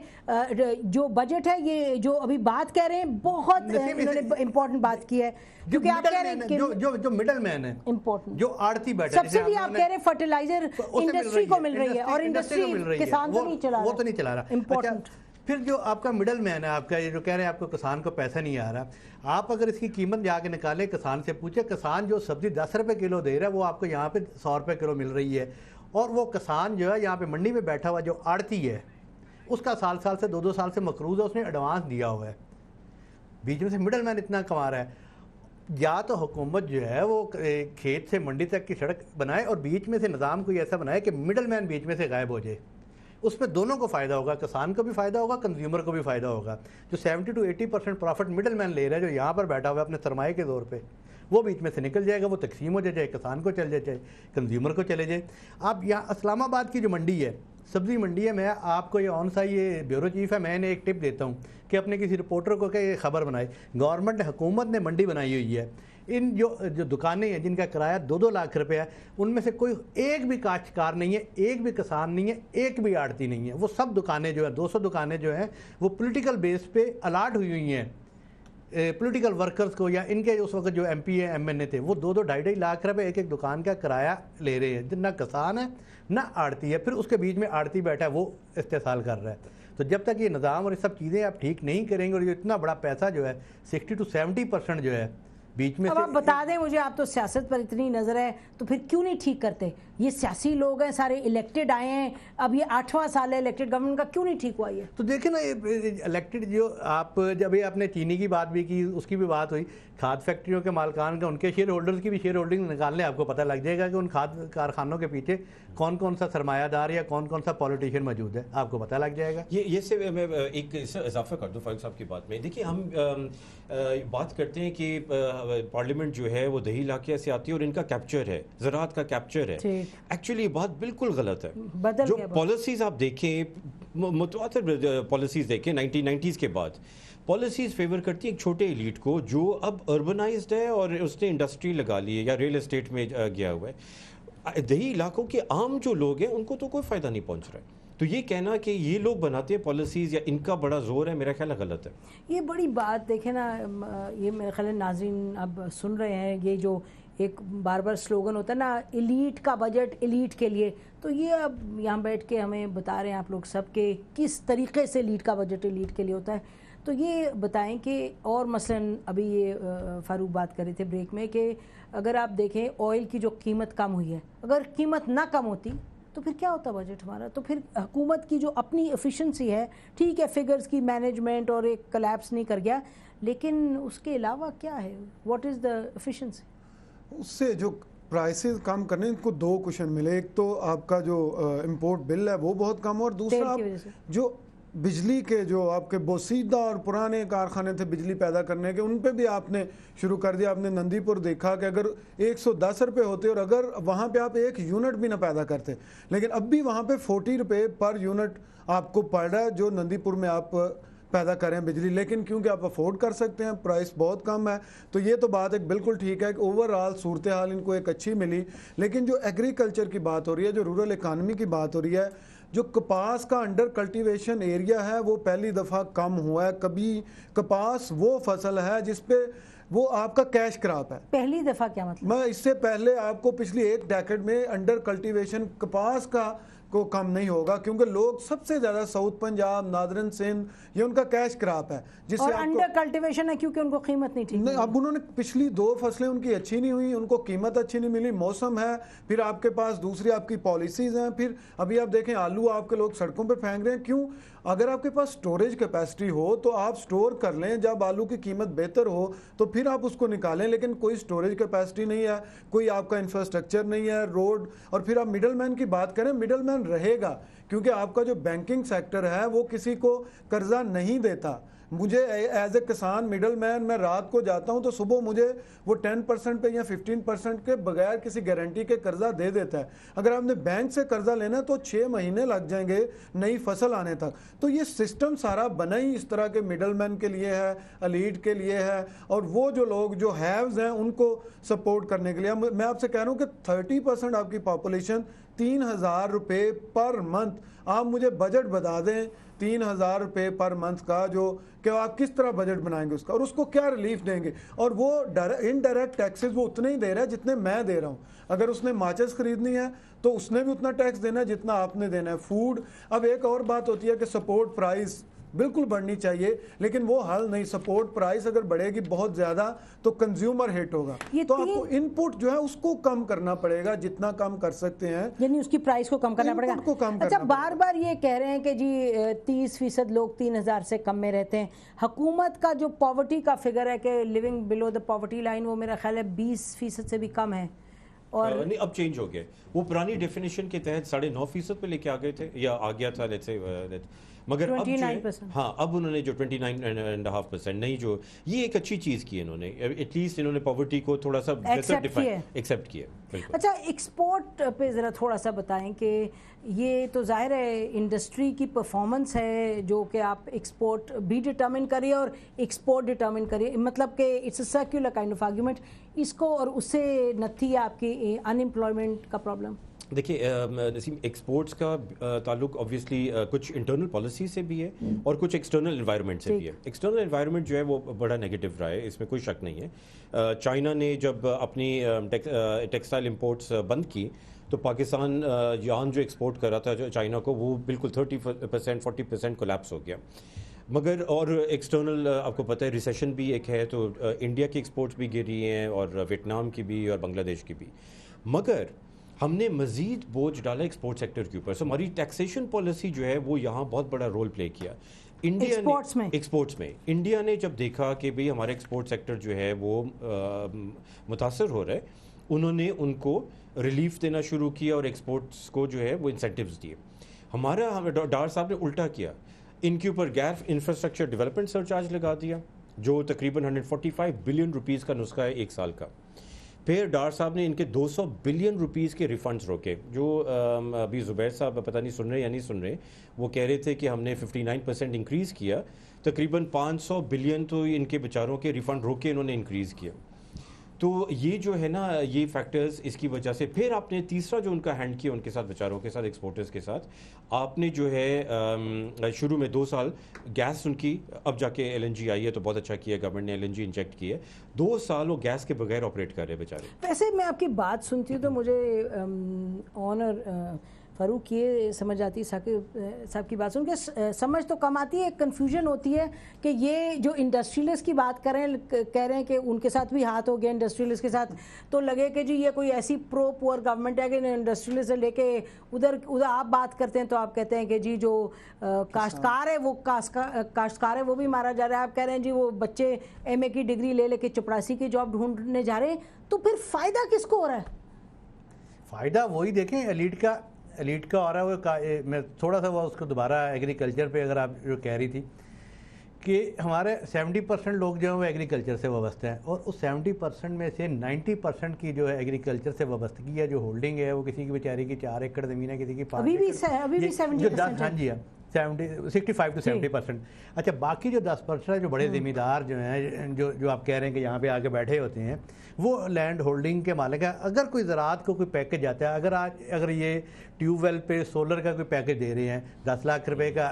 B: جو بجٹ ہے، یہ جو ابھی بات کہہ رہے ہیں بہت انہوں نے امپورٹنٹ بات کی ہے. کیونکہ آپ کہہ رہے ہیں کہ
C: جو مڈل مین ہے،
B: امپورٹنٹ
C: جو آڑتی بیٹھے،
B: سبسڈی آپ کہہ رہے ہیں فرٹیلائزر انڈسٹری کو مل رہی ہے، اور انڈسٹری کسان کو نہیں چلا رہا،
C: وہ تو نہیں چلا رہا.
B: امپورٹنٹ.
C: پھر جو آپ کا مڈل مین ہے، آپ کا جو کہہ رہے ہیں آپ کو کسان کو پیسہ نہیں آ رہا، آپ اگر اس کی قیمت جا کے نکالیں، کسان سے پوچھیں، کسان جو سبزی 10 روپے کلو دے رہا ہے وہ آپ کو یہاں پہ 100 روپے کلو مل رہی ہے. اور وہ کسان جو ہے یہاں پہ منڈی میں بیٹھا ہوا جو آڑتی ہے، اس کا سال سے 2 سال سے مقروض ہے, اس نے ایڈوانس دیا ہوا ہے, بیچ میں سے مڈل مین اتنا کما رہا ہے. یا تو حکومت جو ہے وہ کھیت سے منڈی تک کی سڑک بنائے اور بیچ میں سے نظام کوئی ایسا بنائے کہ مڈل مین بیچ میں سے غائب ہو جائے, اس میں دونوں کو فائدہ ہوگا, کسان کو بھی فائدہ ہوگا, کنزیومر کو بھی فائدہ ہوگا. جو 70 to 80% پروفٹ مڈل مین لے رہا ہے, جو یہاں پر بیٹھا ہوا ہے اپنے سرمایے کے طور پہ, وہ بیچ میں سے نکل جائے گا, وہ تقسیم ہو جائے, کسان کو چل جائے, کنزیومر کو چلے جائے. آپ یہاں اسلام آباد کی جو منڈی ہے, سبزی منڈی ہے, میں آپ کو یہ آن سا یہ بیورو چیف ہے, میں نے ایک ٹپ دیتا ہوں کہ اپنے کسی رپورٹر کو کہ یہ خبر بنائے. گورنمنٹ نے, حکومت نے منڈی بنائی ہوئی ہے, ان جو دکانیں ہیں جن کا کرایہ 2-2 لاکھ روپے ہے, ان میں سے کوئی ایک بھی کاشتکار نہیں ہے, ایک بھی کسان نہیں ہے, ایک بھی آڑتی نہیں ہے. وہ سب دکانیں جو ہیں, 200 دکانیں جو ہیں, وہ پولیٹیکل بیس پہ الاٹ ہوئی ہیں پولیٹیکل ورکرز کو, یا ان کے اس وقت جو MP ہے, MNA تھے, وہ 2-2-2.5 لاکھ روپے ایک دکان کا کرایہ لے رہے ہیں. نہ کسان ہے نہ آڑتی ہے, پھر اس کے بیچ میں آڑتی بیٹھا ہے, وہ استحصال کر رہا ہے. تو جب تک یہ نظام اور یہ سب چیزیں آپ ٹھیک نہیں کریں گے, اور یہ اتنا بڑا پیسہ جو ہے 60 to 70% جو ہے بیچ میں,
B: اب آپ بتا دیں مجھے, آپ تو سیاست پر اتنی نظر ہے, تو پھر کیوں نہیں ٹھیک کرتے؟ یہ سیاسی لوگ ہیں, سارے الیکٹڈ آئے ہیں, اب یہ 8واں سال ہے الیکٹڈ گورنمنٹ کا, کیوں نہیں ٹھیک ہوا یہ؟
C: تو دیکھیں نا, الیکٹڈ جو آپ, جب آپ نے چینی کی بات بھی کی, اس کی بھی بات ہوئی, کھاد فیکٹریوں کے مالکان کا, ان کے شیئر ہولڈرز کی بھی شیئر ہولڈنگ نکال لیں, آپ کو پتہ لگ جائے گا کہ ان کھاد کارخانوں کے پیچھے کون کون سا سرمایہ دار یا کون کون سا پولیٹیشین موجود ہے, آپ کو پتہ لگ جائے گا.
D: یہ سے میں ایک اضافہ کر دوں فاروق صاحب کی بات میں. دیکھیے, ہم بات کرتے ہیں کہ پارلیمنٹ جو ہے وہ دیہی علاقے سے آتی ہے اور ان کا کیپچر ہے, زراعت کا کیپچر ہے. ایکچولی یہ بات بالکل غلط ہے. جو پالیسیز آپ دیکھیں, متواتر پالیسیز دیکھیں 1990s کے بعد, پالیسیز فیور کرتی ہے ایک چھوٹے ایلیٹ کو جو اب اربنائزڈ ہے اور اس نے انڈسٹری لگا لی ہے یا ریل اسٹیٹ میں گیا ہوا ہے. دیہی علاقوں کے عام جو لوگ ہیں ان کو تو کوئی فائدہ نہیں پہنچ رہا ہے. تو یہ کہنا کہ یہ لوگ بناتے ہیں پالیسیز یا ان کا بڑا زور ہے, میرا خیال ہے غلط ہے.
B: یہ بڑی بات دیکھیں نا, یہ میرے خیال ہے ناظرین اب سن رہے ہیں, یہ جو ایک بار بار سلوگن ہوتا ہے نا, ایلیٹ کا بجٹ ایلیٹ کے لیے, تو یہ اب یہاں بیٹھ کے ہمیں بتا رہے ہیں آپ لوگ سب کہ کس طریقے سے ایلیٹ کا بجٹ ایلیٹ کے لیے ہوتا ہے. تو یہ بتائیں کہ, اور مثلاً ابھی یہ فاروق بات کر رہے تھے بریک میں کہ اگر آپ دیکھیں آئل کی جو قیمت کم ہوئی ہے, اگر قیمت نہ کم ہوتی تو پھر کیا ہوتا بجٹ ہمارا؟ تو پھر حکومت کی جو اپنی ایفیشنسی ہے, ٹھیک ہے فگرز کی مینجمنٹ اور ایک کلیپس نہیں کر گیا, لیکن اس کے علاوہ کیا ہے, واٹ از دا ایفیشنسی؟
A: اس سے جو پرائسز کم کرنے, ان کو 2 کوشچن ملے. ایک تو آپ کا جو امپورٹ بل ہے وہ بہت کم, اور دوسرا جو بجلی کے جو آپ کے بوسیدہ اور پرانے کارخانے تھے بجلی پیدا کرنے کے, ان پہ بھی آپ نے شروع کر دیا. آپ نے نندی پور دیکھا کہ اگر 110 روپے ہوتے اور اگر وہاں پہ آپ 1 یونٹ بھی نہ پیدا کرتے, لیکن اب بھی وہاں پہ 40 روپے پر یونٹ آپ کو پڑ رہا ہے جو نندی پور میں آپ پیدا کریں بجلی. لیکن کیونکہ آپ افورڈ کر سکتے ہیں, پرائس بہت کم ہے, تو یہ تو بات ایک بالکل ٹھیک ہے کہ اوورآل صورتحال ان کو ایک اچھی ملی. لیکن جو ایگریکلچر کی بات ہو رہی ہے, جو رورل اکانومی کی بات ہو رہی ہے, جو کپاس کا انڈر کلٹیویشن ایریا ہے وہ پہلی دفعہ کم ہوا ہے. کبھی کپاس وہ فصل ہے جس پہ وہ آپ کا کیش کراپ ہے.
B: پہلی دفعہ کیا مطلب؟
A: میں اس سے پہلے آپ کو پچھلی 1 ڈیکیڈ میں انڈر کلٹیویشن کپاس کا کو کم نہیں ہوگا, کیونکہ لوگ سب سے زیادہ ساؤتھ پنجاب, نادرن سندھ, یہ ان کا کیش کراپ ہے. جس سے
B: انڈر کلٹیویشن ہے کیونکہ ان کو قیمت نہیں ٹھیک.
A: اب انہوں نے پچھلی 2 فصلیں ان کی اچھی نہیں ہوئی, ان کو قیمت اچھی نہیں ملی, موسم ہے, پھر آپ کے پاس دوسری آپ کی پالیسیز ہیں. پھر ابھی آپ دیکھیں آلو آپ کے لوگ سڑکوں پہ پھینک رہے ہیں, کیوں؟ اگر آپ کے پاس سٹوریج کیپیسٹی ہو تو آپ سٹور کر لیں, جب آلو کی قیمت بہتر ہو تو پھر آپ اس کو نکالیں. لیکن کوئی سٹوریج کیپیسٹی نہیں ہے, کوئی آپ کا انفراسٹرکچر نہیں ہے, روڈ, اور پھر آپ مڈل مین کی بات کریں, مڈل مین رہے گا کیونکہ آپ کا جو بینکنگ سیکٹر ہے وہ کسی کو قرضہ نہیں دیتا. مجھے ایز اے کسان مڈل مین, میں رات کو جاتا ہوں تو صبح مجھے وہ 10% پہ یا 15% کے بغیر کسی گارنٹی کے قرضہ دے دیتا ہے. اگر آپ نے بینک سے قرضہ لینا ہے تو 6 مہینے لگ جائیں گے نئی فصل آنے تک. تو یہ سسٹم سارا بنا ہی اس طرح کے مڈل مین کے لیے ہے, ایلیٹ کے لیے ہے, اور وہ جو لوگ جو ہیوز ہیں ان کو سپورٹ کرنے کے لیے. میں آپ سے کہہ رہا ہوں کہ 30% آپ کی پاپولیشن 3,000 روپے پر منتھ, آپ مجھے بجٹ بتا دیں 3,000 روپے پر منتھ کا, جو کہ آپ کس طرح بجٹ بنائیں گے اس کا, اور اس کو کیا ریلیف دیں گے. اور وہ انڈائریکٹ ٹیکسز وہ اتنے ہی دے رہا ہے جتنے میں دے رہا ہوں. اگر اس نے ماچس خریدنی ہے تو اس نے بھی اتنا ٹیکس دینا ہے جتنا آپ نے دینا ہے. فوڈ, اب ایک اور بات ہوتی ہے کہ سپورٹ پرائز بالکل بڑھنی چاہیے، لیکن وہ حل نہیں. سپورٹ پرائس اگر بڑھے گی بہت زیادہ تو کنزیومر ہٹ ہوگا. تو آپ کو ان پٹ جو ہے اس کو کم کرنا پڑے گا جتنا کم کر سکتے ہیں،
B: یعنی اس کی پرائس کو کم کرنا پڑے گا. اچھا، بار بار یہ کہہ رہے ہیں کہ جی 30% لوگ 3,000 سے کم میں رہتے ہیں. حکومت کا جو پاورٹی کا فگر ہے کہ living below the poverty line, وہ میرا خیال ہے 20% سے بھی کم ہے. اور
D: نہیں، اب چینج ہو گیا. وہ پرانی ڈیفینیشن کے تحت 9.5% پہ لے کے آ گئے تھے، یا آ گیا تھا لیٹس سے، مگر اب جو ہے ہاں اب انہوں نے جو 29.5% نہیں، جو یہ ایک اچھی چیز کی انہوں نے، ایٹ لیسٹ انہوں نے پاورٹی کو تھوڑا سا ایکسیپٹ کیا.
B: اچھا، ایکسپورٹ پہ ذرا تھوڑا سا بتائیں کہ یہ تو ظاہر ہے انڈسٹری کی پرفارمنس ہے جو کہ آپ ایکسپورٹ بھی ڈٹرمن کریے اور ایکسپورٹ ڈٹرمن کریے، مطلب کہ it's a circular kind of argument. اس کو اور اس سے نتھی ہے آپ کی ان امپلائمنٹ کا پرابلم.
D: دیکھیے نسیم، ایکسپورٹس کا تعلق آبویسلی کچھ انٹرنل پالیسی سے بھی ہے اور کچھ ایکسٹرنل انوائرمنٹ سے بھی ہے. ایکسٹرنل انوائرمنٹ جو ہے وہ بڑا نیگیٹو رہا ہے، اس میں کوئی شک نہیں ہے. چائنا نے جب اپنی ٹیکسٹائل امپورٹس بند کی تو پاکستان یہاں جو ایکسپورٹ کر رہا تھا چائنا کو، وہ بالکل 30% 40% کولیپس ہو گیا. مگر اور ایکسٹرنل آپ کو پتہ ہے ریسیشن بھی ایک ہے، تو انڈیا کی ایکسپورٹس بھی گر رہی ہیں اور ویتنام کی بھی اور بنگلہ دیش کی بھی. مگر ہم نے مزید بوجھ ڈالا ایکسپورٹ سیکٹر کے اوپر. سو ہماری ٹیکسیشن پالیسی جو ہے وہ یہاں بہت بڑا رول پلے کیا انڈیا نے ایکسپورٹس میں. انڈیا نے جب دیکھا کہ بھئی ہمارا ایکسپورٹ سیکٹر جو ہے وہ متاثر ہو رہا ہے، انہوں نے ان کو ریلیف دینا شروع کیا اور ایکسپورٹس کو جو ہے وہ انسینٹیوز دیے. ہمارا ڈار صاحب نے الٹا کیا، ان کے اوپر گیپ انفراسٹرکچر ڈیولپمنٹ سرچارج لگا دیا جو تقریباً 145 بلین روپیز کا نسخہ ہے ایک سال کا. پھر ڈار صاحب نے ان کے 200 بلین روپیز کے ریفنڈز روکے، جو ابھی زبیر صاحب پتہ نہیں سن رہے یا نہیں سن رہے، وہ کہہ رہے تھے کہ ہم نے 59% انکریز کیا، تقریباً 500 بلین تو ان کے بیچاروں کے ریفنڈ روکے انہوں نے انکریز کیا. تو یہ جو ہے نا یہ فیکٹرز اس کی وجہ سے. پھر آپ نے تیسرا جو ان کا ہینڈ کیا ان کے ساتھ بیچاروں کے ساتھ ایکسپورٹرز کے ساتھ، آپ نے جو ہے شروع میں 2 سال گیس ان کی، اب جا کے LNG آئی ہے تو بہت اچھا کیا گورنمنٹ نے، LNG انجیکٹ کی ہے. 2 سال وہ گیس کے بغیر آپریٹ کر رہے بیچارے.
B: ویسے میں آپ کی بات سنتی ہوں تو مجھے آنر فاروق یہ سمجھ آتی ہے، ثاقب صاحب کی بات سن کے سمجھ تو کم آتی ہے، ایک کنفیوژن ہوتی ہے کہ یہ جو انڈسٹریلسٹ کی بات کہہ رہے ہیں کہ ان کے ساتھ بھی ہاتھ ہو گیا انڈسٹریلسٹ کے ساتھ، تو لگے کہ جی یہ کوئی ایسی پرو پور گورنمنٹ ہے کہ انڈسٹریلسٹ سے لے کے ادھر آپ بات کرتے ہیں تو آپ کہتے ہیں کہ جی جو کاشتکار ہے وہ کاشتکار ہے وہ بھی مارا جا رہا ہے. آپ کہہ رہے ہیں جی وہ بچے MA کی ڈگری لے کے چپڑاسی کی جاب ڈھونڈنے جا رہے ہیں. تو پھر فائدہ کس کو ہو رہا ہے؟
C: فائدہ وہی دیکھیں ایلیٹ کا ہو رہا ہے. میں تھوڑا سا وہ اس کو دوبارہ ایگریکلچر پہ اگر آپ جو کہہ رہی تھی کہ ہمارے 70% لوگ جو ہیں وہ ایگریکلچر سے وابستہ ہیں، اور اس 70% میں سے 90% کی جو ہے ایگریکلچر سے وابستگی ہے، جو ہولڈنگ ہے وہ کسی کی بیچاری کی 4 ایکڑ زمین ہے، کسی کی 5
B: ابھی بھی 70%.
C: ہاں جی 65 to 70%. اچھا، باقی جو 10% جو بڑے ذمہ دار جو ہیں، جو آپ کہہ رہے ہیں کہ یہاں پہ آ کے بیٹھے ہوتے ہیں، وہ لینڈ ہولڈنگ کے مالک ہے. اگر کوئی زراعت کو کوئی پیکج آتا ہے، اگر یہ ٹیوب ویل پہ سولر کا کوئی پیکج دے رہے ہیں، 10 لاکھ روپے کا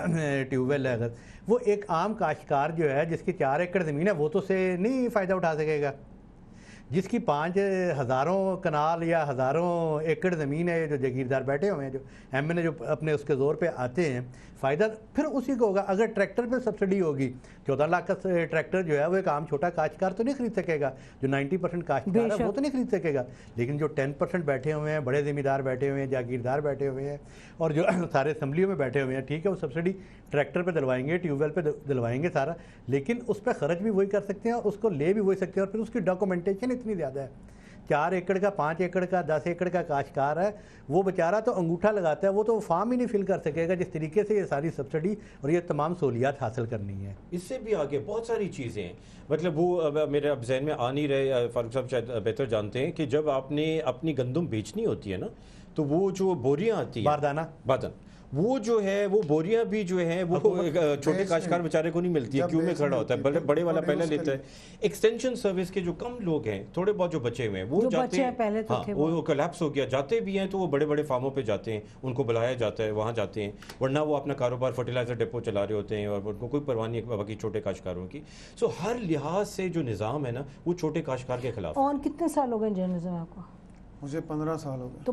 C: ٹیوب ویل ہے، اگر وہ ایک عام کاشتکار جو ہے جس کی 4 ایکڑ زمین ہے وہ تو سے نہیں فائدہ اٹھا سکے گا. جس کی 5,000 کنال یا ہزاروں ایکڑ زمین ہے، جو جاگیردار بیٹھے ہوئے ہیں، جو MNA جو اپنے اس کے زور پہ آتے ہیں، فائدہ پھر اسی کو ہوگا. اگر ٹریکٹر پہ سبسڈی ہوگی، 14 لاکھ کا ٹریکٹر جو ہے وہ ایک عام چھوٹا کاشتکار تو نہیں خرید سکے گا، جو 90% کاشتکار ہے وہ تو نہیں خرید سکے گا. لیکن جو 10% بیٹھے ہوئے ہیں، بڑے ذمہ دار بیٹھے ہوئے ہیں، جاگیردار بیٹھے ہوئے ہیں، اور جو سارے اسمبلیوں میں بیٹھے ہوئے ہیں، ٹھیک ہے وہ سبسڈی ٹریکٹر پہ دلوائیں گے، ٹیوب ویل پہ دلوائیں گے سارا، لیکن اس پہ خرچ بھی وہی کر سکتے ہیں اور اس کو لے بھی وہی سکتے ہیں. اور پھر اس کی ڈاکومنٹیشن اتنی زیادہ ہے. 4 ایکڑ کا، 5 ایکڑ کا، 10 ایکڑ کا کاشتکار ہے، وہ بیچارہ تو انگوٹھا لگاتا ہے، وہ تو فارم ہی نہیں فل کر سکے گا جس طریقے سے یہ ساری سبسڈی اور یہ تمام سہولیات حاصل کرنی ہے.
D: اس سے بھی آگے بہت ساری چیزیں ہیں، مطلب وہ میرے اب ذہن میں آ نہیں رہے، فاروق صاحب شاید بہتر جانتے ہیں کہ جب آپ نے اپنی گندم بیچنی ہوتی ہے نا، تو وہ جو بوریاں آتی ہیں بادن، وہ جو ہے وہ بوریاں بھی جو ہیں وہ چھوٹے کاشتکار بیچارے کو نہیں ملتی ہے، کیوں میں کھڑا ہوتا ہے، بڑے والا پہلے لیتا ہے. ایکسٹینشن سروس کے جو کم لوگ ہیں، تھوڑے بہت جو بچے ہوئے ہیں، وہ جاتے ہیں، ہاں وہ کولیپس ہو گیا، جاتے بھی ہیں تو وہ بڑے بڑے فارموں پہ جاتے ہیں، ان کو بلایا جاتا ہے، وہاں جاتے ہیں، ورنہ وہ اپنا کاروبار فرٹیلائزر ڈپو چلا رہے ہوتے ہیں اور ان کو کوئی پرواہ نہیں ہے باقی چھوٹے کاشتکاروں کی. سو ہر لحاظ سے جو نظام ہے نا وہ چھوٹے کاشتکار کے خلاف.
B: اور کتنے سال ہو گئے جرنلزم آپ کو؟
A: مجھے 15 سال ہو گئے.
B: تو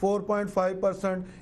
A: 4.5%,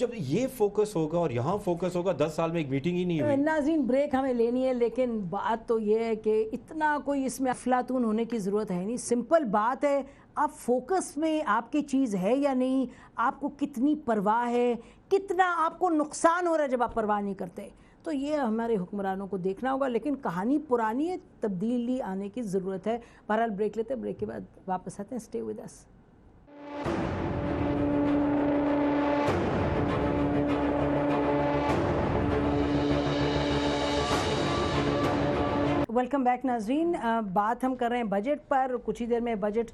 D: جب یہ فوکس ہوگا اور یہاں فوکس ہوگا 10 سال میں ایک میٹنگ ہی نہیں ہوئی.
B: ناظرین بریک ہمیں لینی ہے، لیکن بات تو یہ ہے کہ اتنا کوئی اس میں افلاطون ہونے کی ضرورت ہے نہیں. سمپل بات ہے، آپ فوکس میں آپ کی چیز ہے یا نہیں، آپ کو کتنی پرواہ ہے، کتنا آپ کو نقصان ہو رہا ہے جب آپ پرواہ نہیں کرتے. تو یہ ہمارے حکمرانوں کو دیکھنا ہوگا، لیکن کہانی پرانی ہے، تبدیلی آنے کی ضرورت ہے. بہرحال بریک لیتے ہیں، بریک کے بعد واپس آتے ہیں. Stay with us. Welcome back ناظرین. بات ہم کر رہے ہیں بجٹ پر. کچھ ہی دیر میں بجٹ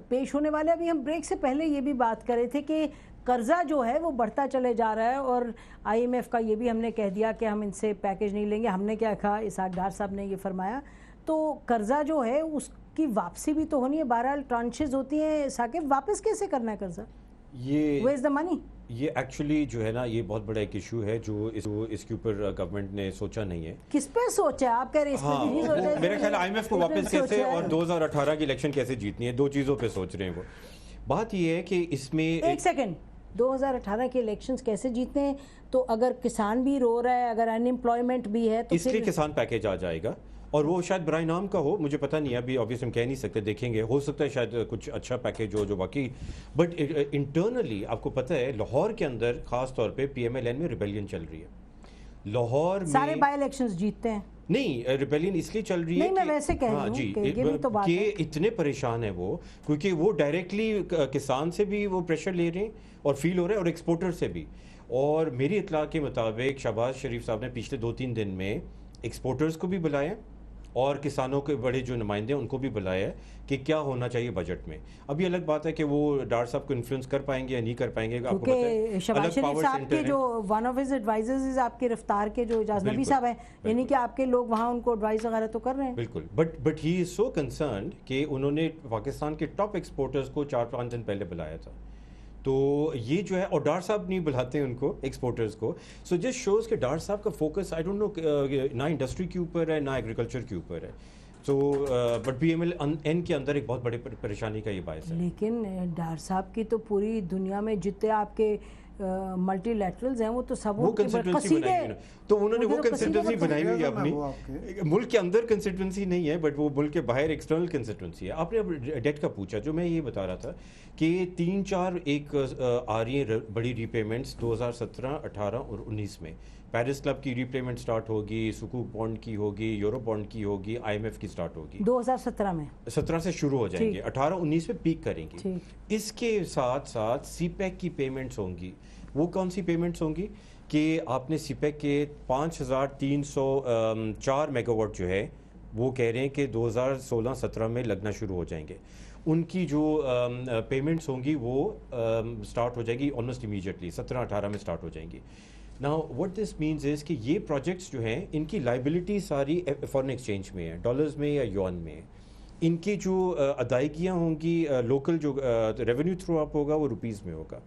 B: پیش ہونے والے. ابھی ہم بریک سے پہلے یہ بھی بات کر رہے تھے کہ قرضہ جو ہے وہ بڑھتا چلے جا رہا ہے، اور آئی ایم ایف کا یہ بھی ہم نے کہہ دیا کہ ہم ان سے پیکیج نہیں لیں گے. ہم نے کیا کہا، اسحاق ڈار صاحب نے یہ فرمایا. تو قرضہ جو ہے اس کی واپسی بھی تو ہونی ہے. بہرحال ٹرانچز ہوتی ہیں. ثاقب، واپس کیسے کرنا ہے قرضہ؟
D: یہ
B: ویئر از دا منی؟
D: یہ ایکچولی جو ہے نا، یہ بہت بڑا ایک ایشو ہے جو اس کے اوپر گورنمنٹ نے سوچا نہیں ہے.
B: کس پہ سوچا ہے؟ آپ کہہ رہے ہیں اس پہ بھی نہیں سوچا.
D: میرا خیال آئی ایم ایف کو واپس کیسے اور 2018 کی الیکشن کیسے جیتنی ہے، دو چیزوں پہ سوچ رہے ہیں وہ. بات یہ ہے کہ اس میں
B: ایک سیکنڈ، 2018 کے الیکشنز کیسے جیتنے ہیں؟ تو اگر کسان بھی رو رہا ہے، اگر ان امپلائمنٹ بھی ہے تو
D: اس لیے کسان پیکیج آ جائے گا، اور وہ شاید برائے نام کا ہو، مجھے پتہ نہیں ہے ابھی، آبویسلی ہم کہہ نہیں سکتے، دیکھیں گے. ہو سکتا ہے شاید کچھ اچھا پیکیج ہو جو واقعی. بٹ انٹرنلی آپ کو پتہ ہے لاہور کے اندر خاص طور پہ پی ایم ایل این میں ریبیلین چل رہی ہے. لاہور میں
B: سارے بائی الیکشنز جیتتے ہیں.
D: نہیں، ریبیلین اس لیے چل رہی ہے
B: نہیں، میں ویسے کہہ رہی ہوں کہ یہ بھی تو بات ہے
D: کہ اتنے پریشان ہیں وہ، کیونکہ وہ ڈائریکٹلی کسان سے بھی وہ پریشر لے رہے ہیں اور فیل ہو رہے ہیں، اور ایکسپورٹر سے بھی. اور میری اطلاع کے مطابق شہباز شریف صاحب نے پچھلے 2-3 دن میں ایکسپورٹرز کو بھی بلایا اور کسانوں کے بڑے جو نمائندے ہیں ان کو بھی بلایا ہے کہ کیا ہونا چاہیے بجٹ میں. ابھی الگ بات ہے کہ وہ ڈار صاحب کو انفلوئنس کر پائیں گے یا نہیں کر پائیں گے.
B: کیونکہ شہباز شریف صاحب کے جو ون آف ہز ایڈوائزرز آپ کے رفتار کے جو اعجاز نبی صاحب ہیں، یعنی کہ آپ کے لوگ وہاں ان کو ایڈوائز وغیرہ تو کر رہے ہیں.
D: بالکل. But he is so concerned کہ انہوں نے پاکستان کے ٹاپ ایکسپورٹرز کو 4-5 دن پہلے بلایا تھا. تو یہ جو ہے، اور ڈار صاحب نہیں بلاتے ہیں ان کو، ایکسپورٹرز کو. سو جسٹ شوز کہ ڈار صاحب کا فوکس آئی ڈونٹ نو نہ انڈسٹری کے اوپر ہے نہ ایگریکلچر کے اوپر ہے. تو but P M L N کے اندر ایک بہت بڑی پریشانی کا یہ باعث ہے.
B: لیکن ڈار صاحب کی تو پوری دنیا میں جتنے آپ کے ملٹی لیٹرلز ہیں وہ تو سب
D: وہ کنسٹیٹوئنسی بنائی ہوئی، تو انہوں نے وہ کنسٹیٹوئنسی بنائی ہوئی ہے اپنی. ملک کے اندر کنسٹیٹوئنسی نہیں ہے، بٹ وہ ملک کے باہر ایکسٹرنل کنسٹیٹوئنسی ہے. آپ نے اب ڈیٹ کا پوچھا، جو میں یہ بتا رہا تھا کہ 3-4 ایک آ رہی ہیں بڑی ری پیمنٹس 2017، 18 اور 19 میں. پیرس کلب کی ری پیمنٹ سٹارٹ ہوگی، سکوک بانڈ کی ہوگی، یورو بانڈ کی ہوگی، آئی ایم ایف کی سٹارٹ ہوگی
B: 2017 میں.
D: 17 سے شروع ہو جائیں گے، 18-19 میں پیک کریں گی. اس کے ساتھ ساتھ سی پیک کی پیمنٹس ہوں گی. وہ کون سی پیمنٹس ہوں گی کہ آپ نے سی پیک کے 5304 میگا واٹ جو ہے وہ کہہ رہے ہیں کہ 2016-17 میں لگنا شروع ہو جائیں گے. ان کی جو پیمنٹس ہوں گی وہ سٹارٹ ہو جائے گی آلموسٹ امیجیٹلی 17-18 میں سٹارٹ ہو جائیں گی. Now what this means is کہ یہ پروجیکٹس جو ہیں ان کی لائبلٹی ساری فارن ایکسچینج میں ہے، ڈالرز میں یا یوان میں. ان کی جو ادائیگیاں ہوں گی، لوکل جو ریونیو تھرو اپ ہوگا وہ روپیز میں ہوگا.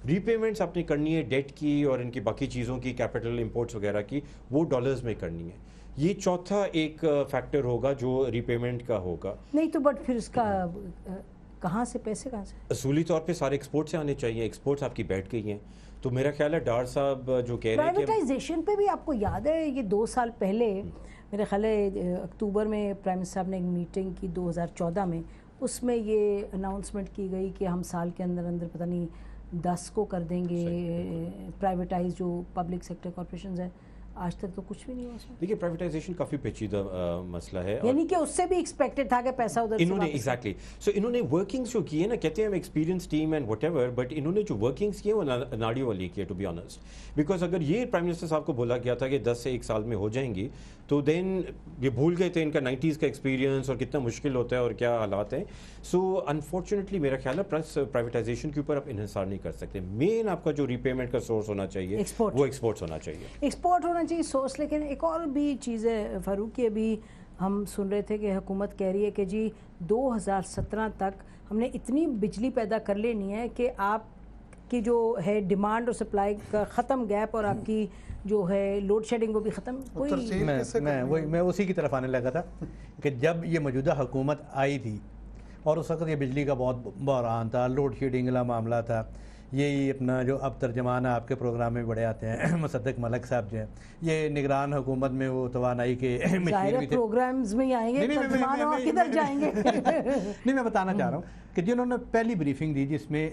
D: ری پیمنٹس آپ نے کرنی ہے ڈیٹ کی اور ان کی باقی چیزوں کی، کیپٹل امپورٹس وغیرہ کی، وہ ڈالرز میں کرنی ہے. یہ چوتھا ایک فیکٹر ہوگا جو ری پیمنٹ کا ہوگا.
B: نہیں تو بٹ پھر اس کا کہاں سے پیسے کہاں سے؟
D: اصولی طور پہ سارے ایکسپورٹ سے آنے چاہیے. ایکسپورٹس آپ کی بیٹھ گئی ہیں. تو میرا خیال ہے ڈار صاحب جو کہہ رہے ہیں کہ
B: پرائیویٹائزیشن پہ بھی آپ کو یاد ہے یہ 2 سال پہلے میرے خیال ہے اکتوبر میں پرائم منسٹر صاحب نے ایک میٹنگ کی 2014 میں، اس میں یہ اناؤنسمنٹ کی گئی کہ ہم سال کے اندر اندر پتہ نہیں 10 کو کر دیں گے پرائیویٹائز جو پبلک سیکٹر کارپوریشنز ہیں. آج تک تو کچھ بھی نہیں ہوا.
D: دیکھیے پرائیویٹائزیشن کافی پیچیدہ مسئلہ ہے،
B: یعنی کہ اس سے بھی ایکسپیکٹڈ تھا کہ پیسہ ادھر
D: انہوں نے ایگزیکٹلی انہوں نے ورکنگس جو کی ہے نا، کہتے ہیں ہم experience team and what ever, but انہوں نے جو ورکنگس کی ہے وہ ناڑی والی کی ہے ٹو بی آنیسٹ. بیکاز اگر یہ پرائم منسٹر صاحب کو بولا گیا تھا کہ 10 سے 1 سال میں ہو جائیں گی، تو دین یہ بھول گئے تھے ان کا 90s کا ایکسپیرینس اور کتنا مشکل ہوتا ہے اور کیا حالات ہیں. سو انفارچونیٹلی میرا خیال ہے پلس پرائیویٹائزیشن کے اوپر آپ انحصار نہیں کر سکتے. مین آپ کا جو ری پیمنٹ کا سورس ہونا چاہیے وہ ایکسپورٹس ہونا چاہیے.
B: ایکسپورٹ ہونا چاہیے سورس. لیکن ایک اور بھی چیز ہے فاروق، کی ابھی ہم سن رہے تھے کہ حکومت کہہ رہی ہے کہ جی 2017 تک ہم نے اتنی بجلی پیدا کر لینی ہے کہ آپ کی جو ہے ڈیمانڈ اور سپلائی کا ختم گیپ، اور آپ کی جو ہے لوڈ شیڈنگ وہ بھی ختم.
C: میں اسی کی طرف آنے لگا تھا کہ جب یہ موجودہ حکومت آئی تھی اور اس وقت یہ بجلی کا بہت بحران تھا، لوڈ شیڈنگ کا معاملہ تھا، یہی اپنا جو اب ترجمان آپ کے پروگرام میں بڑے آتے ہیں مصدق ملک صاحب جو ہیں، یہ نگران حکومت میں وہ توانائی کے مشیر بھی تھے.
B: پروگرامز میں ہی آئیں گے، ترجمان اور کدھر جائیں گے؟
C: نہیں، میں بتانا چاہ رہا ہوں کہ جنہوں نے پہلی بریفنگ دی جس میں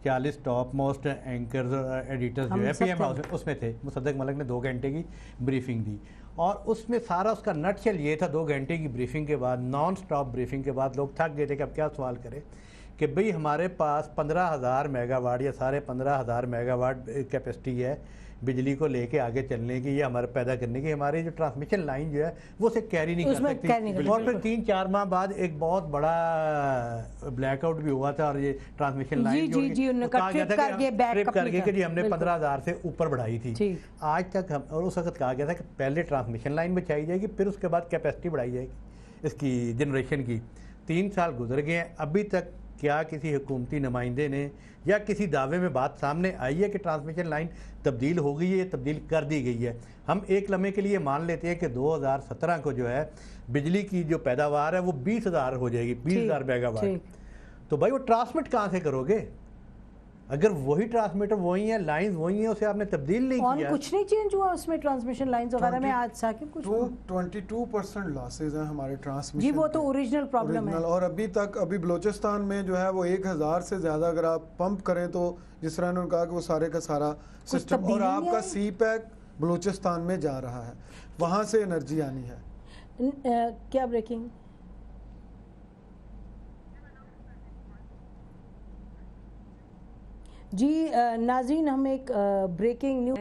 C: 40 ٹاپ موسٹ اینکرز اور ایڈیٹرز جو ہے پی ایم ہاؤس میں اس میں تھے. مصدق ملک نے 2 گھنٹے کی بریفنگ دی اور اس میں سارا اس کا نٹ شل یہ تھا. 2 گھنٹے کی بریفنگ کے بعد، نان سٹاپ بریفنگ کے بعد لوگ تھک گئے تھے کہ اب کیا سوال کریں، کہ بھئی ہمارے پاس 15,000 میگا واٹ یا 15,500 میگا واٹ کیپیسٹی ہے بجلی کو لے کے آگے چلنے کی یا ہمارے پیدا کرنے کی. ہماری جو ٹرانسمیشن لائن جو ہے وہ اسے کیری نہیں کر سکتی. اور پھر 3-4 ماہ بعد ایک بہت بڑا بلیک آؤٹ بھی ہوا تھا اور یہ ٹرانسمیشن لائن کہا گیا تھا کہ ٹرپ کر کے کہ ہم نے 15,000 سے اوپر بڑھائی تھی. آج تک ہم، اور اس وقت کہا گیا تھا کہ پہلے ٹرانسمیشن لائن بچائی جائے گی، پھر اس کے بعد کیپیسٹی بڑھائی جائے گی اس کی جنریشن کی. 3 سال گزر گئے ہیں، ابھی تک کیا کسی حکومتی نمائندے نے یا کسی دعوے میں بات سامنے آئی ہے کہ ٹرانسمیشن لائن تبدیل ہو گئی ہے یا تبدیل کر دی گئی ہے؟ ہم ایک لمحے کے لیے مان لیتے ہیں کہ 2017 کو جو ہے بجلی کی جو پیداوار ہے وہ 20,000 ہو جائے گی، 20,000 میگا واٹ. تو بھائی وہ ٹرانسمٹ کہاں سے کرو گے اگر وہی ٹرانسمیٹر وہی ہیں، لائنز وہی ہیں، اسے آپ نے تبدیل نہیں کیا؟
B: کچھ نہیں چینج ہوا اس میں ٹرانسمیشن لائنز وغیرہ میں؟ آج ثاقب کچھ
A: 22% لاسز ہیں ہمارے ٹرانسمیشن.
B: جی وہ تو اوریجنل پرابلم ہے.
A: اور ابھی تک بلوچستان میں جو ہے وہ 1,000 سے زیادہ اگر آپ پمپ کریں تو جس طرح انہوں نے کہا کہ وہ سارے کا سارا سسٹم، اور آپ کا سی پیک بلوچستان میں جا رہا ہے، وہاں سے انرجی آنی ہے.
B: کیا بریکنگ؟ جی ناظرین، ہم ایک بریکنگ نیوز،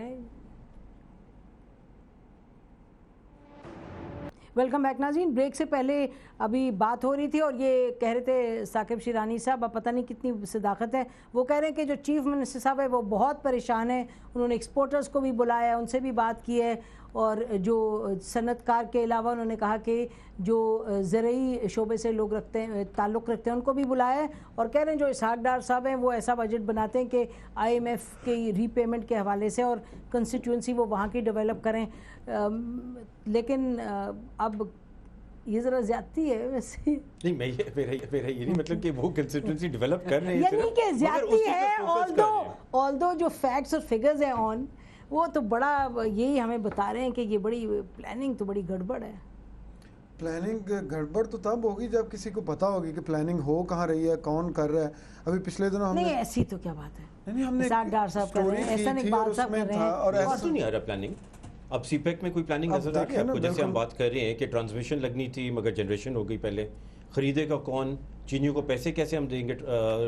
B: ویلکم بیک ناظرین. بریک سے پہلے ابھی بات ہو رہی تھی اور یہ کہہ رہے تھے ثاقب شیرانی صاحب، اب پتہ نہیں کتنی صداقت ہے، وہ کہہ رہے ہیں کہ جو چیف منسٹر صاحب ہے وہ بہت پریشان ہیں. انہوں نے ایکسپورٹرز کو بھی بلایا ہے، ان سے بھی بات کی ہے، اور جو صنعت کار کے علاوہ انہوں نے کہا کہ جو زرعی شعبے سے لوگ تعلق رکھتے ہیں ان کو بھی بلایا ہے، اور کہہ رہے ہیں جو اسحاق ڈار صاحب ہیں وہ ایسا بجٹ بناتے ہیں کہ IMF کی ری پیمنٹ کے حوالے سے اور کنسٹیٹوئنسی وہ وہاں کی ڈیولپ کریں. لیکن اب یہ ذرا زیادتی ہے ویسے.
D: نہیں، میرا یہ نہیں مطلب کہ وہ کنسٹیٹوئنسی ڈیولپ کر رہے ہیں،
B: یعنی کہ زیادتی ہے. آلدو جو فیکٹس اور فگرز ہیں آن وہ تو بڑا یہی ہمیں بتا رہے ہیں کہ یہ بڑی پلاننگ تو بڑی گڑبڑ ہے.
A: پلاننگ گڑبڑ تو تب ہوگی جب کسی کو پتا ہوگی کہ پلاننگ ہو کہاں رہی ہے، کون کر رہا ہے. ابھی پچھلے دنوں ہم نے،
B: نہیں ایسی تو کیا بات ہے،
A: نہیں ہم نے
B: اسحاق ڈار صاحب کر رہے ہیں، احسان اقبال صاحب کر رہے ہیں،
A: اور ایسا
D: تو نہیں آ رہا پلاننگ. اب سی پیک میں کوئی پلاننگ نظر آ رہی ہے آپ کو؟ جیسے ہم بات کر رہے ہیں کہ ٹرانسمیشن لگنی تھی مگر جنریشن ہو گئی پہلے، خریدے گا کون، چینیوں کو پیسے کیسے ہم دیں گے،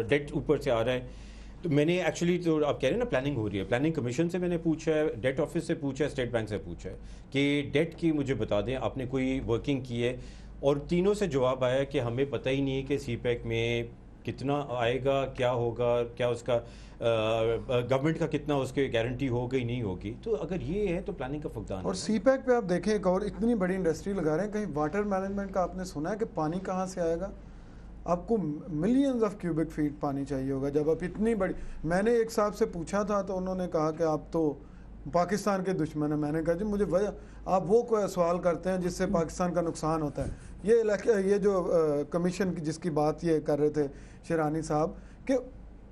D: ڈیٹ اوپر سے آ رہا ہے. تو میں نے ایکچولی تو آپ کہہ رہے ہیں نا پلاننگ ہو رہی ہے، پلاننگ کمیشن سے میں نے پوچھا ہے، ڈیٹ آفس سے پوچھا ہے، اسٹیٹ بینک سے پوچھا ہے کہ ڈیٹ کی مجھے بتا دیں آپ نے کوئی ورکنگ کی ہے، اور تینوں سے جواب آیا کہ ہمیں پتہ ہی نہیں ہے کہ سی پیک میں کتنا آئے گا، کیا ہوگا، کیا اس کا گورنمنٹ کا کتنا اس کے گارنٹی ہو گئی نہیں ہوگی. تو اگر یہ ہے تو پلاننگ کا فقدان ہے.
A: اور سی پیک پہ آپ دیکھیں ایک اور اتنی بڑی انڈسٹری لگا رہے ہیں، کہیں واٹر مینجمنٹ کا آپ نے سنا ہے کہ پانی کہاں سے آئے گا؟ آپ کو ملینز آف کیوبک فیٹ پانی چاہیے ہوگا جب آپ اتنی بڑی. میں نے ایک صاحب سے پوچھا تھا تو انہوں نے کہا کہ آپ تو پاکستان کے دشمن ہیں. میں نے کہا جی مجھے وجہ، آپ وہ کوئی سوال کرتے ہیں جس سے پاکستان کا نقصان ہوتا ہے. یہ جو کمیشن کی جس کی بات یہ کر رہے تھے شیرانی صاحب کہ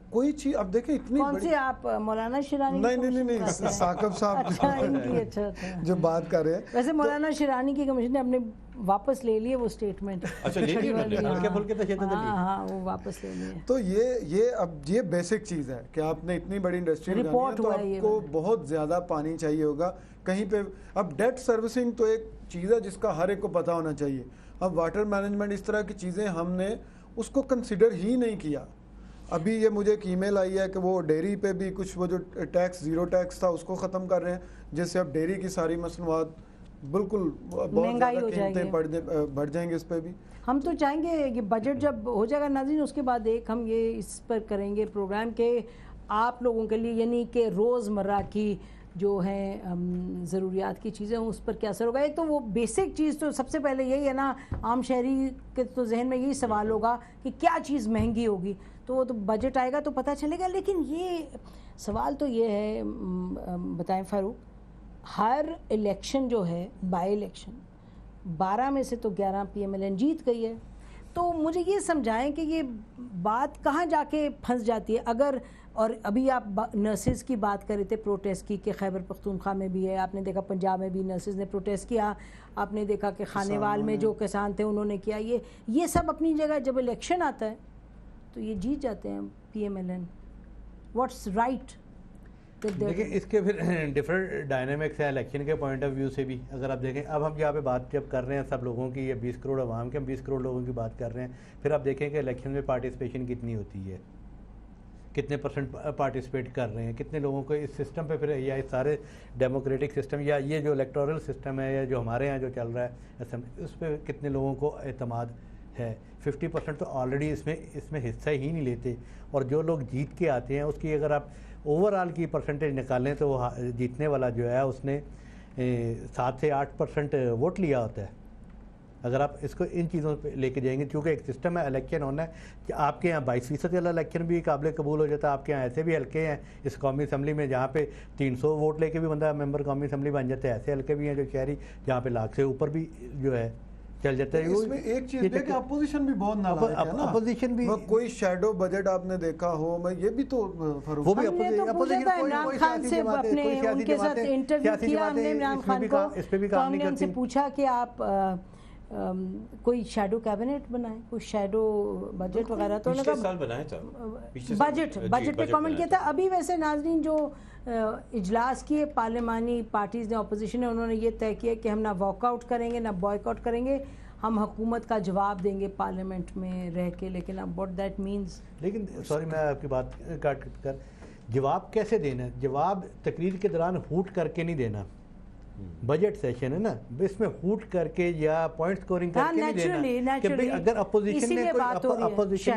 A: کوئی چیز، اب دیکھیں اتنی
B: کون سی آپ مولانا شیرانی؟
A: نہیں ثاقب صاحب جو بات کر رہے ہیں.
B: ویسے مولانا شیرانی کی کمیشن نے اپنے واپس لے لیے وہ سٹیٹمنٹ.
D: اچھا لے لیے،
B: ہاں وہ واپس لے لیے.
A: تو یہ بیسک چیز ہے کہ آپ نے اتنی بڑی انڈسٹری لگانی ہے تو آپ کو بہت زیادہ پانی چاہیے ہوگا کہیں پہ. اب ڈیٹ سروسنگ تو ایک چیز ہے جس کا ہر ایک کو پتہ ہونا چاہیے. اب واٹر مینجمنٹ اس طرح کی چیزیں ہم نے اس کو کنسیڈر ہی نہیں کیا. ابھی یہ مجھے ایک ای میل آئی ہے کہ وہ ڈیری پہ بھی کچھ وہ جو ٹیکس زیرو ٹیکس تھا اس کو ختم کر رہے ہیں، جس سے اب ڈیری کی ساری مصنوعات بالکل بہت زیادہ قیمتیں بڑھ جائیں گے. اس پہ بھی
B: ہم تو چاہیں گے یہ بجٹ جب ہو جائے گا ناظرین اس کے بعد ایک ہم یہ اس پر کریں گے پروگرام کہ آپ لوگوں کے لیے یعنی کہ روز مرہ کی جو ہیں ضروریات کی چیزیں اس پر کیا اثر ہوگا. ایک تو وہ بیسک چیز تو سب سے پہلے یہی ہے نا، عام شہری کے تو ذہن میں یہی سوال ہوگا کہ کیا چیز مہنگی ہوگی، تو وہ تو بجٹ آئے گا تو پتہ چلے گا. لیکن یہ سوال تو یہ ہے، بتائیں فاروق، ہر الیکشن جو ہے بائی الیکشن 12 میں سے تو 11 PMLN جیت گئی ہے. تو مجھے یہ سمجھائیں کہ یہ بات کہاں جا کے پھنس جاتی ہے. اگر اور ابھی آپ نرسز کی بات کر رہے تھے پروٹیسٹ کی کہ خیبر پختونخوا میں بھی ہے, آپ نے دیکھا پنجاب میں بھی نرسز نے پروٹیسٹ کیا, آپ نے دیکھا کہ خانے وال میں جو کسان تھے انہوں نے کیا. یہ سب اپنی جگہ, جب الیکشن آتا ہے تو یہ جیت جاتے ہیں P M L N. What's right?
C: دیکھیں اس کے پھر ڈفرینٹ ڈائنامکس ہیں الیکشن کے پوائنٹ آف ویو سے بھی. اگر آپ دیکھیں اب ہم یہاں پہ بات جب کر رہے ہیں سب لوگوں کی, یہ 20 کروڑ عوام کے, ہم 20 کروڑ لوگوں کی بات کر رہے ہیں, پھر آپ دیکھیں کہ الیکشن میں پارٹیسپیشن کتنی ہوتی ہے, کتنے پرسنٹ پارٹیسپیٹ کر رہے ہیں, کتنے لوگوں کو اس سسٹم پہ پھر, یا اس سارے ڈیموکریٹک سسٹم یا یہ جو الیکٹورل سسٹم ہے یا جو ہمارے یہاں جو چل رہا ہے اس پہ کتنے لوگوں کو اعتماد ہے. 50% تو آلریڈی اس میں حصہ ہی نہیں لیتے, اور جو لوگ جیت کے آتے ہیں اس کی اگر آپ اوور آل کی پرسنٹیج نکالیں تو وہ جیتنے والا جو ہے اس نے 7 سے 8% ووٹ لیا ہوتا ہے. اگر آپ اس کو ان چیزوں پہ لے کے جائیں گے, کیونکہ ایک سسٹم ہے, الیکشن ہونا ہے کہ آپ کے یہاں 22% والا الیکشن بھی قابل قبول ہو جاتا ہے. آپ کے یہاں ایسے بھی حلقے ہیں اس قومی اسمبلی میں جہاں پہ 300 ووٹ لے کے بھی بندہ ممبر قومی اسمبلی بن جاتا ہے, ایسے حلقے بھی ہیں جو شہری جہاں پہ لاکھ سے اوپر بھی جو ہے چل جاتا ہے.
A: اس میں ایک چیز ہے کہ اپوزیشن بھی بہت نالائق ہے نا,
C: اپوزیشن بھی
A: کوئی شیڈو بجٹ آپ نے دیکھا ہو, میں یہ بھی تو
C: وہ بھی
B: اپوزیشن عمران خان سے اپنے ان کے ساتھ انٹرویو کیا ہم نے, عمران خان کو تو ہم نے ان سے پوچھا کہ آپ کوئی شیڈو کیبنٹ بنائیں, کوئی شیڈو بجٹ وغیرہ, تو
D: پچھلے سال بنایا تھا
B: بجٹ پہ کامنٹ کیا تھا. ابھی ویسے ناظرین جو اجلاس کیے پارلیمانی پارٹیز نے, اپوزیشن نے, انہوں نے یہ طے کیا کہ ہم نہ واک آؤٹ کریں گے نہ بوائک آؤٹ کریں گے, ہم حکومت کا جواب دیں گے پارلیمنٹ میں رہ کے. لیکن اب واٹ دیٹ مینز,
C: لیکن سوری میں آپ کی بات کاٹ کر, جواب کیسے دینا ہے؟ جواب تقریر کے دوران ہوٹ کر کے نہیں دینا. بجٹ سیشن ہے نا, اس میں ہوٹ کر کے یا پوائنٹ سکورنگ کر کے نہیں دینا کہ اگر اپوزیشن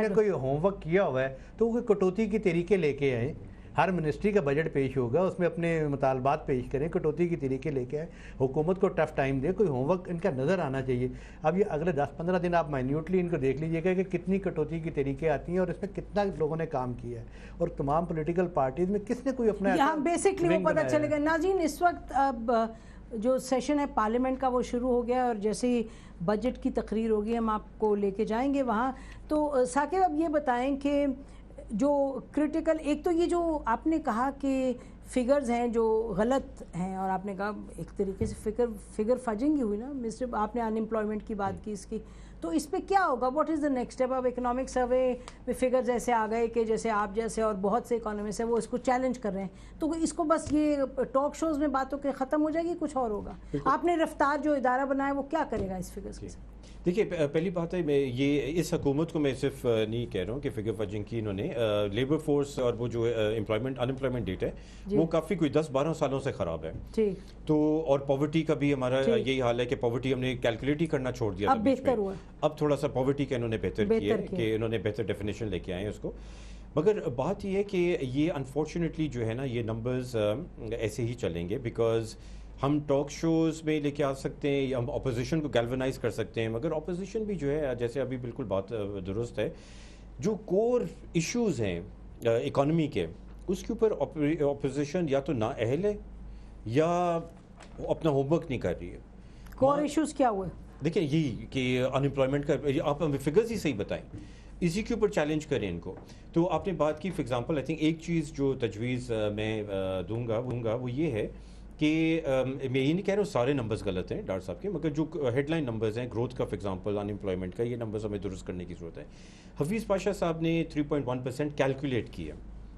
C: نے کوئی ہوم ورک کیا ہوا ہے تو وہ کٹوتی کے طریقے لے کے آئیں. ہر منسٹری کا بجٹ پیش ہوگا, اس میں اپنے مطالبات پیش کریں, کٹوتی کے طریقے لے کے آئیں, حکومت کو ٹف ٹائم دے, کوئی ہوم ورک ان کا نظر آنا چاہیے. اب یہ اگلے 10-15 دن آپ مائنیوٹلی ان کو دیکھ لیجیے گا کہ کتنی کٹوتی کے طریقے آتی ہیں اور اس میں کتنا لوگوں نے کام کیا ہے, اور تمام پولیٹیکل پارٹیز میں کس نے کوئی اپنا
B: یہاں بیسکلی وہ پتہ چلے گا. ناظرین اس وقت اب جو سیشن ہے پارلیمنٹ کا وہ شروع ہو گیا, اور جیسے ہی بجٹ کی تقریر ہوگی ہم آپ کو لے کے جائیں گے وہاں. تو ثاقب اب یہ بتائیں کہ جو کرٹیکل, ایک تو یہ جو آپ نے کہا کہ فگرز ہیں جو غلط ہیں, اور آپ نے کہا ایک طریقے سے فگر فجنگ ہی ہوئی نا مسٹر, آپ نے ان امپلائمنٹ کی بات کی اس کی, تو اس پہ کیا ہوگا؟ What is the next step? اب اکنامک سروے میں فگرز ایسے آ گئے کہ جیسے آپ جیسے اور بہت سے اکانومسٹ ہیں وہ اس کو چیلنج کر رہے ہیں, تو اس کو بس یہ ٹاک شوز میں باتوں کے ختم ہو جائے گی, کچھ اور ہوگا؟ آپ نے رفتار جو ادارہ بنایا وہ کیا کرے گا اس فگرز کے ساتھ؟
D: دیکھیے پہلی بات ہے, میں یہ اس حکومت کو میں صرف نہیں کہہ رہا ہوں کہ فگر فجنگ کی انہوں نے, لیبر فورس اور وہ جو ان امپلائمنٹ ڈیٹ ہے وہ کافی کوئی 10-12 سالوں سے خراب ہے. تو اور پاورٹی کا بھی ہمارا یہی حال ہے کہ پاورٹی ہم نے کیلکولیٹ ہی کرنا چھوڑ دیا,
B: اب بہتر ہوا,
D: اب تھوڑا سا پاورٹی کا انہوں نے بہتر کیا ہے کہ انہوں نے بہتر ڈیفینیشن لے کے آئے ہیں اس کو. مگر بات یہ ہے کہ یہ انفارچونیٹلی جو ہے نا یہ نمبرز ایسے ہی چلیں گے, بیکاز ہم ٹاک شوز میں لے کے آ سکتے ہیں, ہم اپوزیشن کو گیلونائز کر سکتے ہیں, مگر اپوزیشن بھی جو ہے جیسے ابھی بالکل بات درست ہے, جو کور ایشوز ہیں اکانومی کے اس کے اوپر اپوزیشن یا تو نااہل ہے یا اپنا ہوم ورک نہیں کر رہی ہے.
B: کور ایشوز کیا ہوئے؟
D: دیکھیں یہی کہ ان امپلائمنٹ کا آپ ہمیں فگرز ہی صحیح بتائیں, اسی کے اوپر چیلنج کریں ان کو. تو آپ نے بات کی فار ایگزامپل, آئی تھنک ایک چیز جو تجویز میں دوں گا وہ یہ ہے کہ میں یہ نہیں کہہ رہا ہوں سارے نمبرز غلط ہیں ڈاکٹر صاحب کے, مگر جو ہیڈ لائن نمبرز ہیں گروتھ کا فار ایگزامپل ان امپلائمنٹ کا, یہ نمبرز ہمیں درست کرنے کی ضرورت ہے. حفیظ پاشا صاحب نے 3.1% کیلکولیٹ کیا.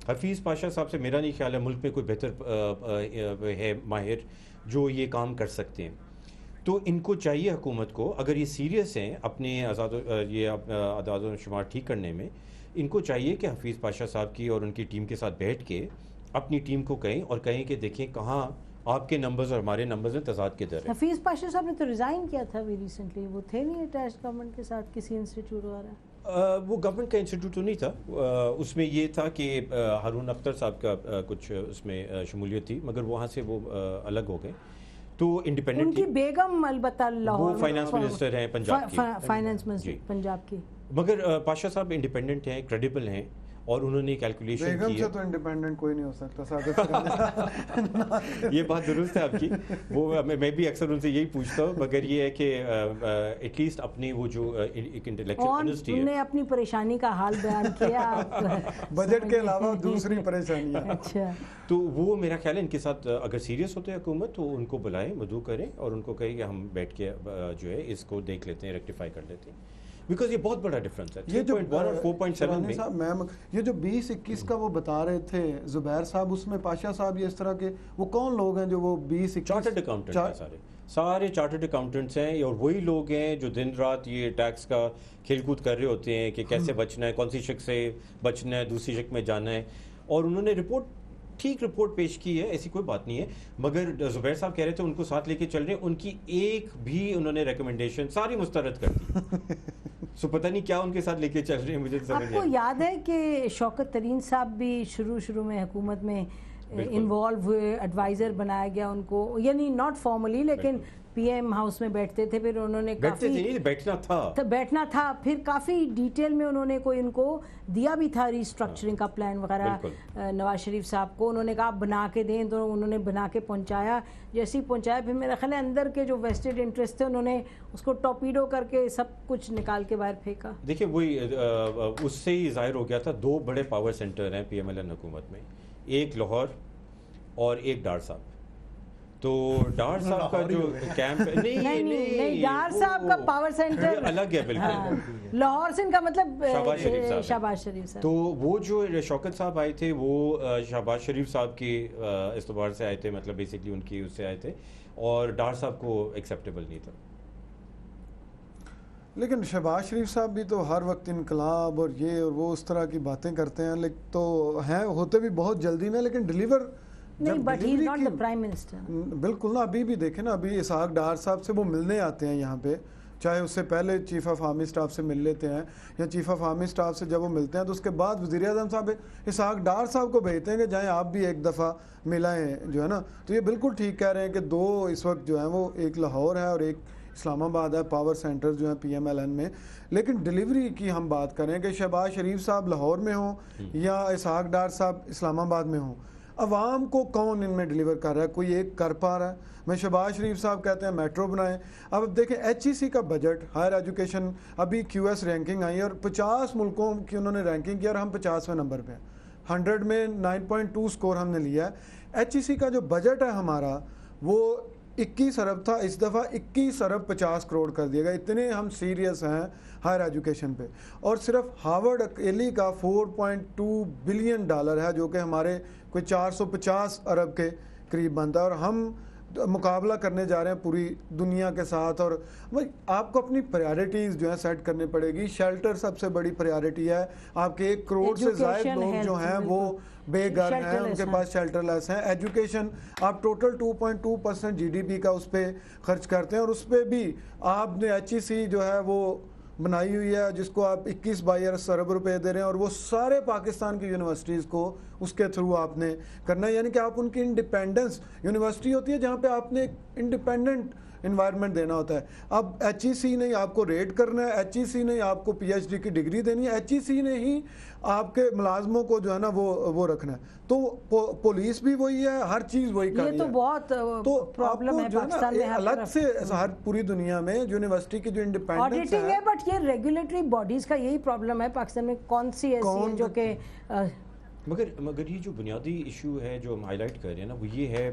D: حفیظ پاشا صاحب سے میرا نہیں خیال ہے ملک میں کوئی بہتر ہے ماہر جو یہ کام کر سکتے ہیں. تو ان کو چاہیے حکومت کو, اگر یہ سیریس ہیں اپنے اعداد و شمار ٹھیک کرنے میں, ان کو چاہیے کہ حفیظ پاشا صاحب کی اور ان کی ٹیم کے ساتھ بیٹھ کے اپنی ٹیم کو کہیں اور کہیں کہ دیکھیں کہاں آپ کے نمبرز اور ہمارے نمبرز میں تضاد کے در ہے.
B: حفیظ پاشا صاحب نے تو ریزائن کیا تھا ابھی ریسنٹلی, وہ تھے نہیں اٹیچ گورنمنٹ کے ساتھ کسی انسٹیٹیوٹ وغیرہ؟
D: وہ گورنمنٹ کا انسٹیٹیوٹ تو نہیں تھا, اس میں یہ تھا کہ ہارون اختر صاحب کا کچھ اس میں شمولیت تھی, مگر وہاں سے وہ الگ ہو گئے. تو انڈیپینڈنٹ
B: ان کی بیگم البتہ
D: وہ فائنانس منسٹر ہیں پنجاب کی,
B: فائنانس منسٹر پنجاب کی,
D: مگر پاشا صاحب انڈیپینڈنٹ ہیں, کریڈیبل ہیں, اور انہوں نے کیلکولیشن
A: بیگم
D: کی
A: سے تو انڈیپینڈنٹ کوئی نہیں ہو سکتا
D: یہ بات درست ہے آپ کی. وہ میں بھی اکثر ان سے یہی پوچھتا ہوں, مگر یہ ہے کہ ایٹ لیسٹ اپنی وہ جو ایک انٹلیکچوئل آنیسٹی ہے,
B: نے اپنی پریشانی کا حال بیان کیا
A: بجٹ کے علاوہ دوسری پریشانیاں.
B: اچھا,
D: تو وہ میرا خیال ہے ان کے ساتھ اگر سیریس ہوتے ہیں حکومت تو ان کو بلائیں, مدعو کریں اور ان کو کہیں کہ ہم بیٹھ کے جو ہے اس کو دیکھ لیتے ہیں, ریکٹیفائی کر لیتے ہیں, بیکاز یہ بہت بڑا ڈفرینس ہے.
A: یہ جو
D: 3.1 اور 4.7 میں
A: یہ جو 20-21 کا وہ بتا رہے تھے زبیر صاحب, اس میں پاشا صاحب یہ اس طرح کے وہ کون لوگ ہیں جو وہ 20-21
D: چارٹرڈ اکاؤنٹنٹ ہیں, سارے چارٹرڈ اکاؤنٹنٹس ہیں, اور وہی لوگ ہیں جو دن رات یہ ٹیکس کا کھیل کود کر رہے ہوتے ہیں کہ کیسے بچنا ہے, کون سی شک سے بچنا ہے, دوسری شک میں جانا ہے. اور انہوں نے ٹھیک رپورٹ پیش کی ہے, ایسی کوئی بات نہیں ہے, مگر زبیر صاحب کہہ رہے تھے ان کو ساتھ لے کے چل رہے ہیں, ان کی ایک بھی انہوں نے ریکمنڈیشن ساری مسترد کر دی. سو پتہ نہیں کیا ان کے ساتھ لے کے چل رہے ہیں, مجھے سمجھ نہیں.
B: آپ کو یاد ہے کہ شوکت ترین صاحب بھی شروع میں حکومت میں انوالو ہوئے, ایڈوائزر بنایا گیا ان کو, یعنی ناٹ فارملی لیکن پی ایم ہاؤس میں بیٹھتے تھے, پھر انہوں نے کافی بیٹھنا تھا, پھر کافی ڈیٹیل میں انہوں نے کوئی ان کو دیا بھی تھا ریسٹرکچرنگ کا پلان وغیرہ نواز شریف صاحب کو, انہوں نے کہا آپ بنا کے دیں, تو انہوں نے بنا کے پہنچایا, جیسے ہی پہنچایا پھر میرا خیال ہے اندر کے جو ویسٹڈ انٹرسٹ تھے انہوں نے اس کو ٹاپیڈو کر کے سب کچھ نکال کے باہر پھینکا.
D: دیکھیں وہی اس سے ہی ظاہر ہو گیا تھا, دو بڑے پاور سینٹر ہیں پی ایم ایل این حکومت میں, ایک لاہور اور ایک ڈار صاحب. تو ڈار صاحب کا جو کیمپ
B: نہیں ڈار صاحب کا پاور سینٹر
D: الگ ہے بالکل,
B: لاہور سے ان کا مطلب
D: شہباز شریف صاحب. تو وہ جو شوکت صاحب آئے تھے وہ شہباز شریف صاحب کے استوار سے آئے تھے, مطلب بیسکلی ان کی اس سے آئے تھے, اور ڈار صاحب کو ایکسیپٹیبل نہیں تھا.
A: لیکن شہباز شریف صاحب بھی تو ہر وقت انقلاب اور یہ اور وہ اس طرح کی باتیں کرتے ہیں, لیکن تو ہیں ہوتے بھی بہت جلدی میں, لیکن ڈیلیور
B: نہیں, but he is not the prime minister.
A: بالکل نا, ابھی بھی دیکھیں نا, ابھی اسحاق ڈار صاحب سے وہ ملنے آتے ہیں یہاں پہ, چاہے اس سے پہلے چیف آف آرمی اسٹاف سے مل لیتے ہیں, یا چیف آف آرمی اسٹاف سے جب وہ ملتے ہیں تو اس کے بعد وزیر اعظم صاحب اسحاق ڈار صاحب کو بھیجتے ہیں کہ جائیں آپ بھی ایک دفعہ ملائیں, جو ہے نا. تو یہ بالکل ٹھیک کہہ رہے ہیں کہ دو اس وقت جو ہیں وہ ایک لاہور ہے اور ایک اسلام آباد ہے, پاور سینٹر جو ہیں پی ایم ایل این میں. لیکن ڈیلیوری کی ہم بات کریں کہ شہباز شریف صاحب لاہور میں ہوں یا اسحاق ڈار صاحب اسلام آباد میں ہوں, عوام کو کون ان میں ڈیلیور کر رہا ہے؟ کوئی ایک کر پا رہا ہے؟ میں شہباز شریف صاحب کہتے ہیں میٹرو بنائیں. اب دیکھیں ایچ ای سی کا بجٹ, ہائر ایجوکیشن, ابھی کیو ایس رینکنگ آئی ہے اور 50 ملکوں کی انہوں نے رینکنگ کیا اور ہم 50ویں نمبر پہ ہیں, 100 میں 9.2 سکور ہم نے لیا ہے. ایچ ای سی کا جو بجٹ ہے ہمارا وہ 21 ارب تھا, اس دفعہ 21 ارب 50 کروڑ کر دیا گیا. اتنے ہم سیریس ہیں ہائر ایجوکیشن پہ. اور صرف ہارورڈ اکیلی کا $4.2 بلین ہے, جو کہ ہمارے کوئی 450 ارب کے قریب بنتا ہے, اور ہم مقابلہ کرنے جا رہے ہیں پوری دنیا کے ساتھ. اور آپ کو اپنی پریارٹیز جو ہیں سیٹ کرنی پڑے گی. شیلٹر سب سے بڑی پریارٹی ہے, آپ کے 1 کروڑ سے زائد لوگ جو ہیں وہ بے گھر ہیں, ان کے پاس شیلٹر لیس ہیں. ایجوکیشن آپ ٹوٹل 2.2% جی ڈی پی کا اس پہ خرچ کرتے ہیں, اور اس پہ بھی آپ نے ایچ ای سی جو ہے وہ بنائی ہوئی ہے جس کو آپ 21-22 ارب روپے دے رہے ہیں, اور وہ سارے پاکستان کی یونیورسٹیز کو اس کے تھرو آپ نے کرنا ہے. یعنی کہ آپ ان کی انڈیپینڈنس, یونیورسٹی ہوتی ہے جہاں پہ آپ نے ایک انڈیپینڈنٹ انوائرمنٹ دینا ہوتا ہے. اب ایچ ای سی نے آپ کو ریٹ کرنا ہے, ایچ ای سی نے آپ کو پی ایچ ڈی کی ڈگری دینی ہے, ایچ ای سی نے ہی آپ کے ملازموں کو جو ہے نا وہ رکھنا ہے. تو پولیس بھی وہی ہے, ہر چیز وہی کر رہی ہے.
B: یہ تو بہت پرابلم ہے پاکستان میں,
A: الگ سے ہر پوری دنیا میں یونیورسٹی کی جو انڈیپینڈنس
B: ہے, بٹ یہ ریگولیٹری باڈیز کا یہی پرابلم ہے پاکستان میں. کون سی ایسی ہے جو کہ
D: مگر یہ جو بنیادی ایشو ہے جو ہم ہائی لائٹ کر رہے ہیں نا, وہ یہ ہے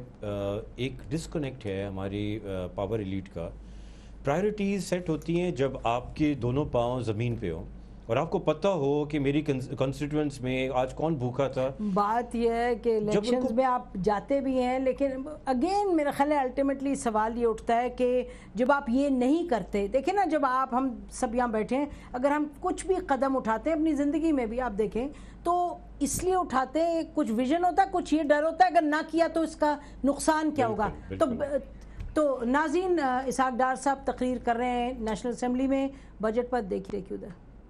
D: ایک ڈسکنیکٹ ہے ہماری پاور ایلیٹ کا. پرائرٹیز سیٹ ہوتی ہیں جب آپ کے دونوں پاؤں زمین پہ ہوں اور آپ کو پتہ ہو کہ میری کانسٹیٹوئنٹس میں آج کون بھوکا تھا.
B: بات یہ ہے کہ الیکشنز میں آپ جاتے بھی ہیں, لیکن اگین میرا خیال ہے الٹیمیٹلی سوال یہ اٹھتا ہے کہ جب آپ یہ نہیں کرتے, دیکھیں نا, جب ہم سب یہاں بیٹھے ہیں, اگر ہم کچھ بھی قدم اٹھاتے ہیں اپنی زندگی میں بھی, آپ دیکھیں تو اس لیے اٹھاتے ہیں, کچھ ویژن ہوتا ہے, کچھ یہ ڈر ہوتا ہے اگر نہ کیا تو اس کا نقصان کیا ہوگا. تو ناظرین, اسحاق ڈار صاحب تقریر کر رہے ہیں نیشنل اسمبلی میں بجٹ پر, دیکھیے ادھر.